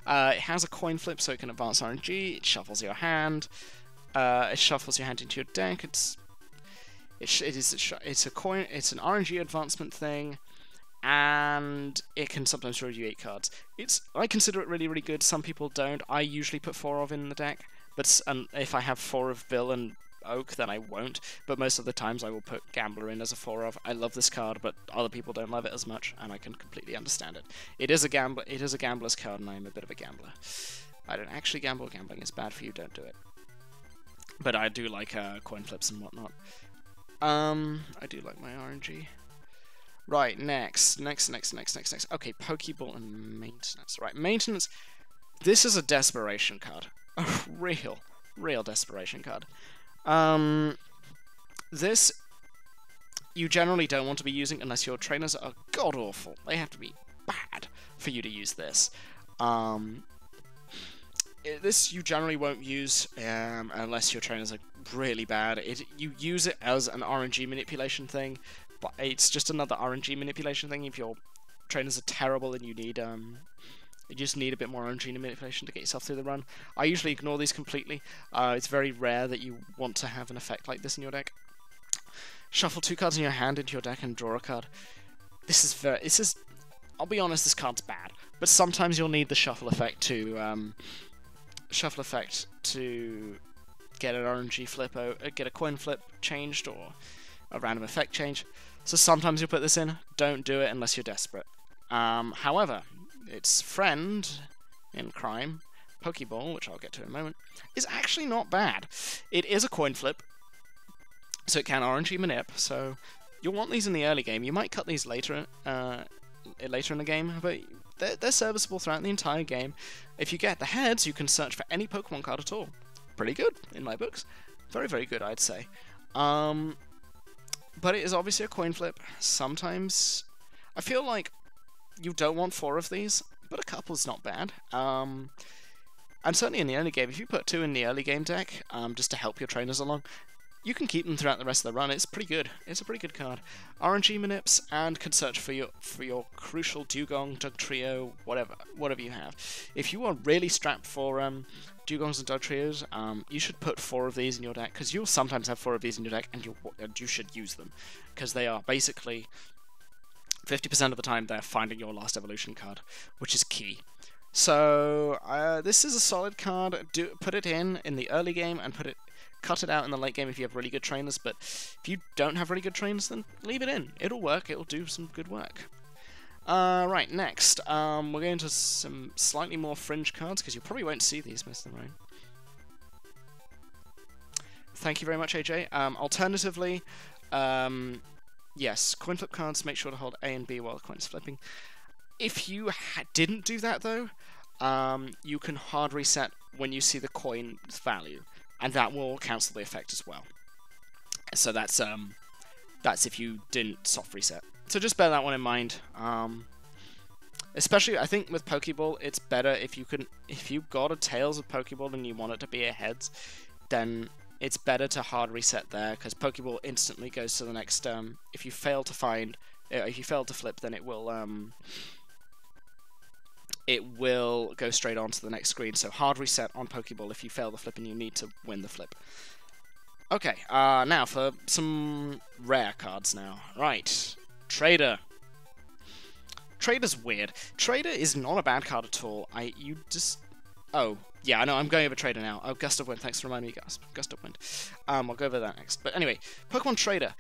It has a coin flip, so it can advance RNG, it shuffles your hand, it shuffles your hand into your deck, it's an RNG advancement thing, and it can sometimes draw you 8 cards. I consider it really, really good. Some people don't. I usually put 4 of in the deck, but if I have 4 of Bill and Oak, then I won't. But most of the times I will put Gambler in as a 4 of. I love this card, but other people don't love it as much, and I can completely understand it. It is a gambler's card, and I am a bit of a gambler. I don't actually gamble. Gambling is bad for you. Don't do it. But I do like coin flips and whatnot. I do like my RNG. Right, next. Okay, Pokeball and Maintenance. Right, Maintenance. This is a desperation card. A real desperation card. This you generally don't want to be using unless your trainers are god-awful. They have to be bad for you to use this. This you generally won't use unless your trainers are really bad. You use it as an RNG manipulation thing, but it's just another RNG manipulation thing. If your trainers are terrible and you just need a bit more RNG manipulation to get yourself through the run. I usually ignore these completely. It's very rare that you want to have an effect like this in your deck. Shuffle 2 cards in your hand into your deck and draw a card. This is I'll be honest, this card's bad, but sometimes you'll need the shuffle effect to get an RNG flip, get a coin flip changed, or a random effect change. So sometimes you'll put this in. Don't do it unless you're desperate. However, its friend in crime, Pokeball, which I'll get to in a moment, is actually not bad. It is a coin flip, so it can RNG manip, so you'll want these in the early game. You might cut these later in the game, but they're serviceable throughout the entire game. If you get the heads, you can search for any Pokemon card at all. Pretty good, in my books. Very, very good, I'd say. But it is obviously a coin flip. Sometimes I feel like you don't want 4 of these, but a couple's not bad. And certainly in the early game, if you put 2 in the early game deck, just to help your trainers along, you can keep them throughout the rest of the run. It's pretty good. It's a pretty good card. RNG manips and can search for your crucial Dugong, Dugtrio, whatever you have. If you are really strapped for Dugongs and Dugtrios, you should put 4 of these in your deck, because you'll sometimes have 4 of these in your deck, and you should use them, because they are basically 50% of the time they're finding your last evolution card, which is key. So this is a solid card. Put it in the early game and cut it out in the late game if you have really good trainers, but if you don't have really good trainers, then leave it in. It'll work. It'll do some good work. Right, next, we're going to some slightly more fringe cards, because you probably won't see these, Mr. Rain. Thank you very much, AJ. Alternatively, yes, coin flip cards, make sure to hold A and B while the coin is flipping. If you didn't do that, though, you can hard reset when you see the coin's value, and that will cancel the effect as well. So that's if you didn't soft reset. So just bear that one in mind. Especially, I think with Pokeball, it's better if you got a Tails of Pokeball and you want it to be a Heads, then it's better to hard reset there, because Pokeball instantly goes to the next. If you fail to flip, then it will go straight on to the next screen. So hard reset on Pokeball if you fail the flip and you need to win the flip. Okay, now for some rare cards now. Right, Trader. Trader's weird. Trader is not a bad card at all. Oh, yeah, I know, I'm going over Trader now. Oh, Gust of Wind, thanks for reminding me, Gust of Wind. I'll go over that next. But anyway, Pokemon Trader.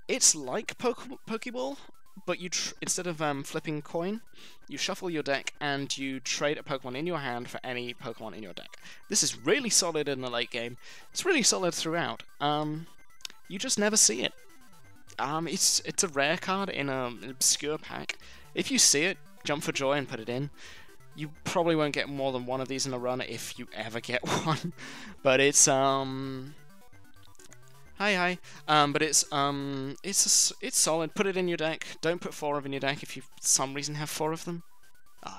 It's like Pokeball, but instead of flipping coin, you shuffle your deck and you trade a Pokemon in your hand for any Pokemon in your deck. This is really solid in the late game. It's really solid throughout. You just never see it. It's a rare card in an obscure pack. If you see it, jump for joy and put it in. You probably won't get more than 1 of these in a run if you ever get one. But it's Hi. But it's solid. Put it in your deck. Don't put 4 of in your deck if you for some reason have 4 of them.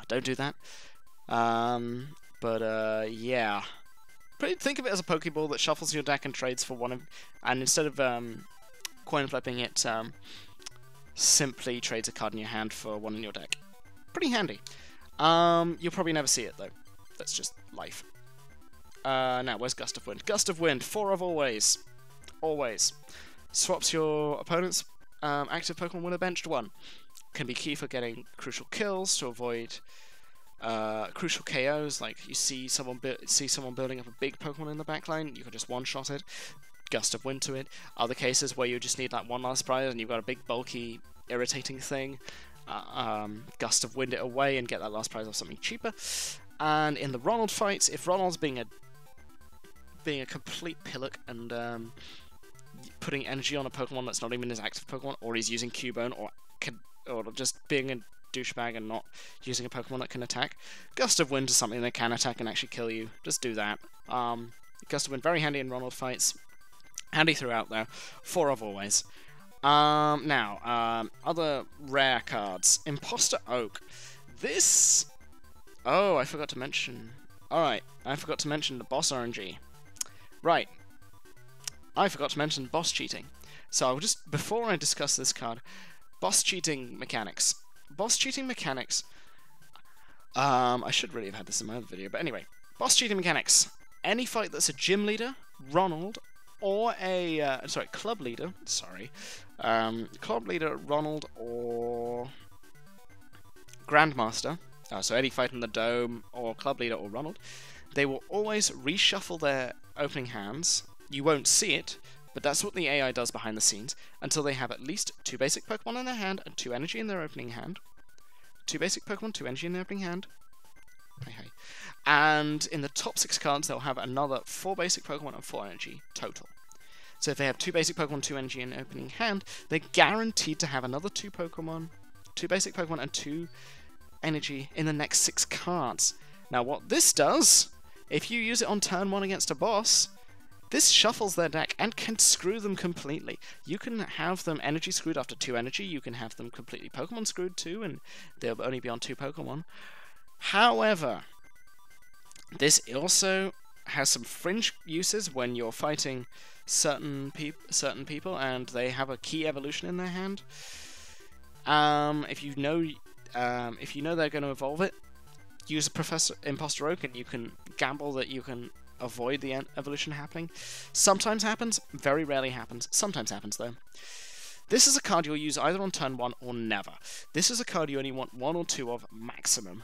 Don't do that. Yeah. Think of it as a Pokeball that shuffles your deck and trades for 1 of, and instead of coin flipping it, simply trades a card in your hand for 1 in your deck. Pretty handy. You'll probably never see it though. That's just life. Now where's Gust of Wind? Gust of Wind, 4 of always. Always. Swaps your opponent's active Pokemon with a benched 1. Can be key for getting crucial kills to avoid crucial KOs, like you see someone building up a big Pokemon in the backline, you can just one-shot it, Gust of Wind to it. Other cases where you just need like 1 last prize and you've got a big, bulky, irritating thing, Gust of Wind it away and get that last prize off something cheaper. And in the Ronald fights, if Ronald's being a complete pillock and putting energy on a Pokemon that's not even his active Pokemon, or he's using Cubone, or just being douchebag and not using a Pokemon that can attack. Gust of Wind is something that can attack and actually kill you. Just do that. Gust of Wind, very handy in Ronald fights. Handy throughout, though. 4 of always. Now, other rare cards. Imposter Oak. This... Oh, I forgot to mention... Alright, I forgot to mention the boss RNG. Right. I forgot to mention boss cheating. So I'll just, before I discuss this card, boss cheating mechanics. Boss cheating mechanics... I should really have had this in my other video, but anyway. Boss cheating mechanics. Any fight that's a gym leader, Ronald, or a... club leader, club leader, Ronald, or... Grandmaster. So any fight in the Dome, or club leader, or Ronald. They will always reshuffle their opening hands. You won't see it, but that's what the AI does behind the scenes, until they have at least 2 basic Pokemon in their hand and 2 energy in their opening hand. 2 basic Pokemon, 2 energy in their opening hand. Hey. And in the top 6 cards, they'll have another 4 basic Pokemon and 4 energy total. So if they have 2 basic Pokemon, 2 energy in opening hand, they're guaranteed to have another 2 Pokemon, 2 basic Pokemon and 2 energy in the next 6 cards. Now what this does, if you use it on turn 1 against a boss, this shuffles their deck and can screw them completely. You can have them energy screwed after 2 energy, you can have them completely Pokemon screwed too, and they'll only be on 2 Pokemon. However, this also has some fringe uses when you're fighting certain people and they have a key evolution in their hand. If you know they're going to evolve it, use a Imposter Oak and you can gamble that you can avoid the evolution happening. Sometimes happens, very rarely happens. Sometimes happens though. This is a card you'll use either on turn 1 or never. This is a card you only want 1 or 2 of maximum.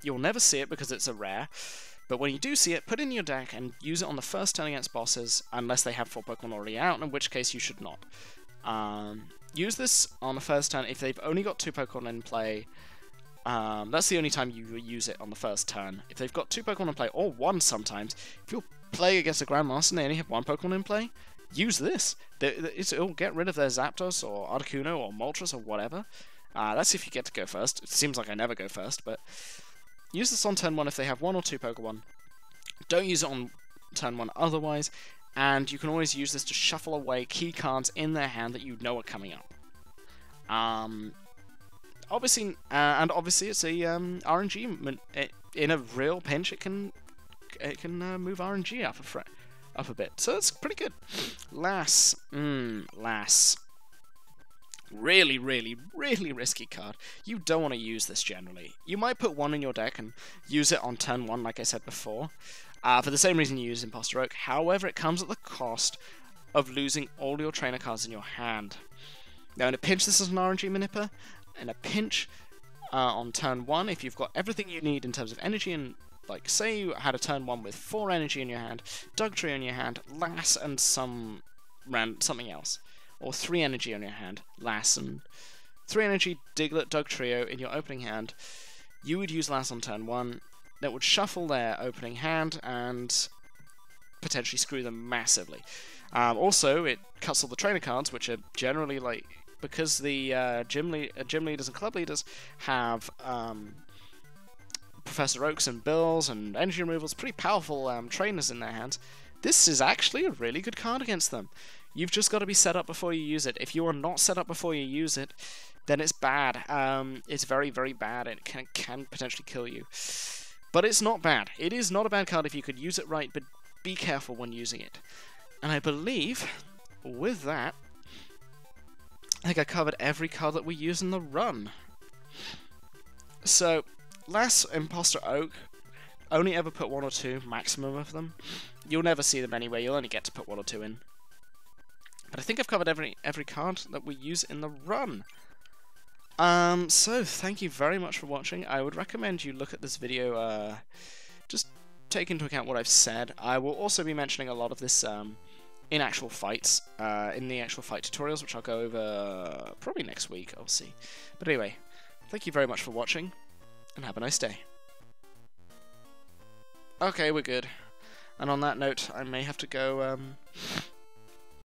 You'll never see it because it's a rare, but when you do see it, put it in your deck and use it on the first turn against bosses, unless they have 4 Pokemon already out, in which case you should not. Use this on the first turn if they've only got 2 Pokemon in play. That's the only time you use it on the first turn. If they've got 2 Pokemon in play, or 1 sometimes, if you're playing against a Grandmaster and they only have 1 Pokemon in play, use this. It'll get rid of their Zapdos, or Articuno, or Moltres, or whatever. That's if you get to go first. It seems like I never go first, but use this on turn 1 if they have 1 or 2 Pokemon. Don't use it on turn 1 otherwise, and you can always use this to shuffle away key cards in their hand that you know are coming up. Obviously it's a RNG. In a real pinch, it can move RNG up a bit, so it's pretty good. Lass. Really, really, really risky card. You don't want to use this generally. You might put 1 in your deck and use it on turn 1, like I said before, for the same reason you use Imposter Oak. However, it comes at the cost of losing all your trainer cards in your hand. Now, in a pinch, this is an RNG Manipper. In a pinch, on turn 1, if you've got everything you need in terms of energy, and like, say you had a turn 1 with 4 energy in your hand, Dugtrio in your hand, Lass and something else. Or 3 energy on your hand, Lass and 3 energy, Diglett, Dugtrio in your opening hand, you would use Lass on turn 1. That would shuffle their opening hand and potentially screw them massively. Also, it cuts all the trainer cards, which are generally like, because the gym leaders and club leaders have Professor Oaks and Bills and energy removals, pretty powerful trainers in their hands. This is actually a really good card against them. You've just got to be set up before you use it. If you are not set up before you use it, then it's bad. It's very, very bad, and it can potentially kill you. But it's not bad. It is not a bad card if you could use it right, but be careful when using it. And I believe, with that, I think I covered every card that we use in the run. So, Lass, Imposter Oak, only ever put 1 or 2, maximum of them. You'll never see them anyway, you'll only get to put 1 or 2 in. But I think I've covered every card that we use in the run. So, thank you very much for watching. I would recommend you look at this video, just take into account what I've said. I will also be mentioning a lot of this in actual fights, in the actual fight tutorials, which I'll go over probably next week, I'll see. But anyway, thank you very much for watching, and have a nice day. Okay, we're good. And on that note, I may have to go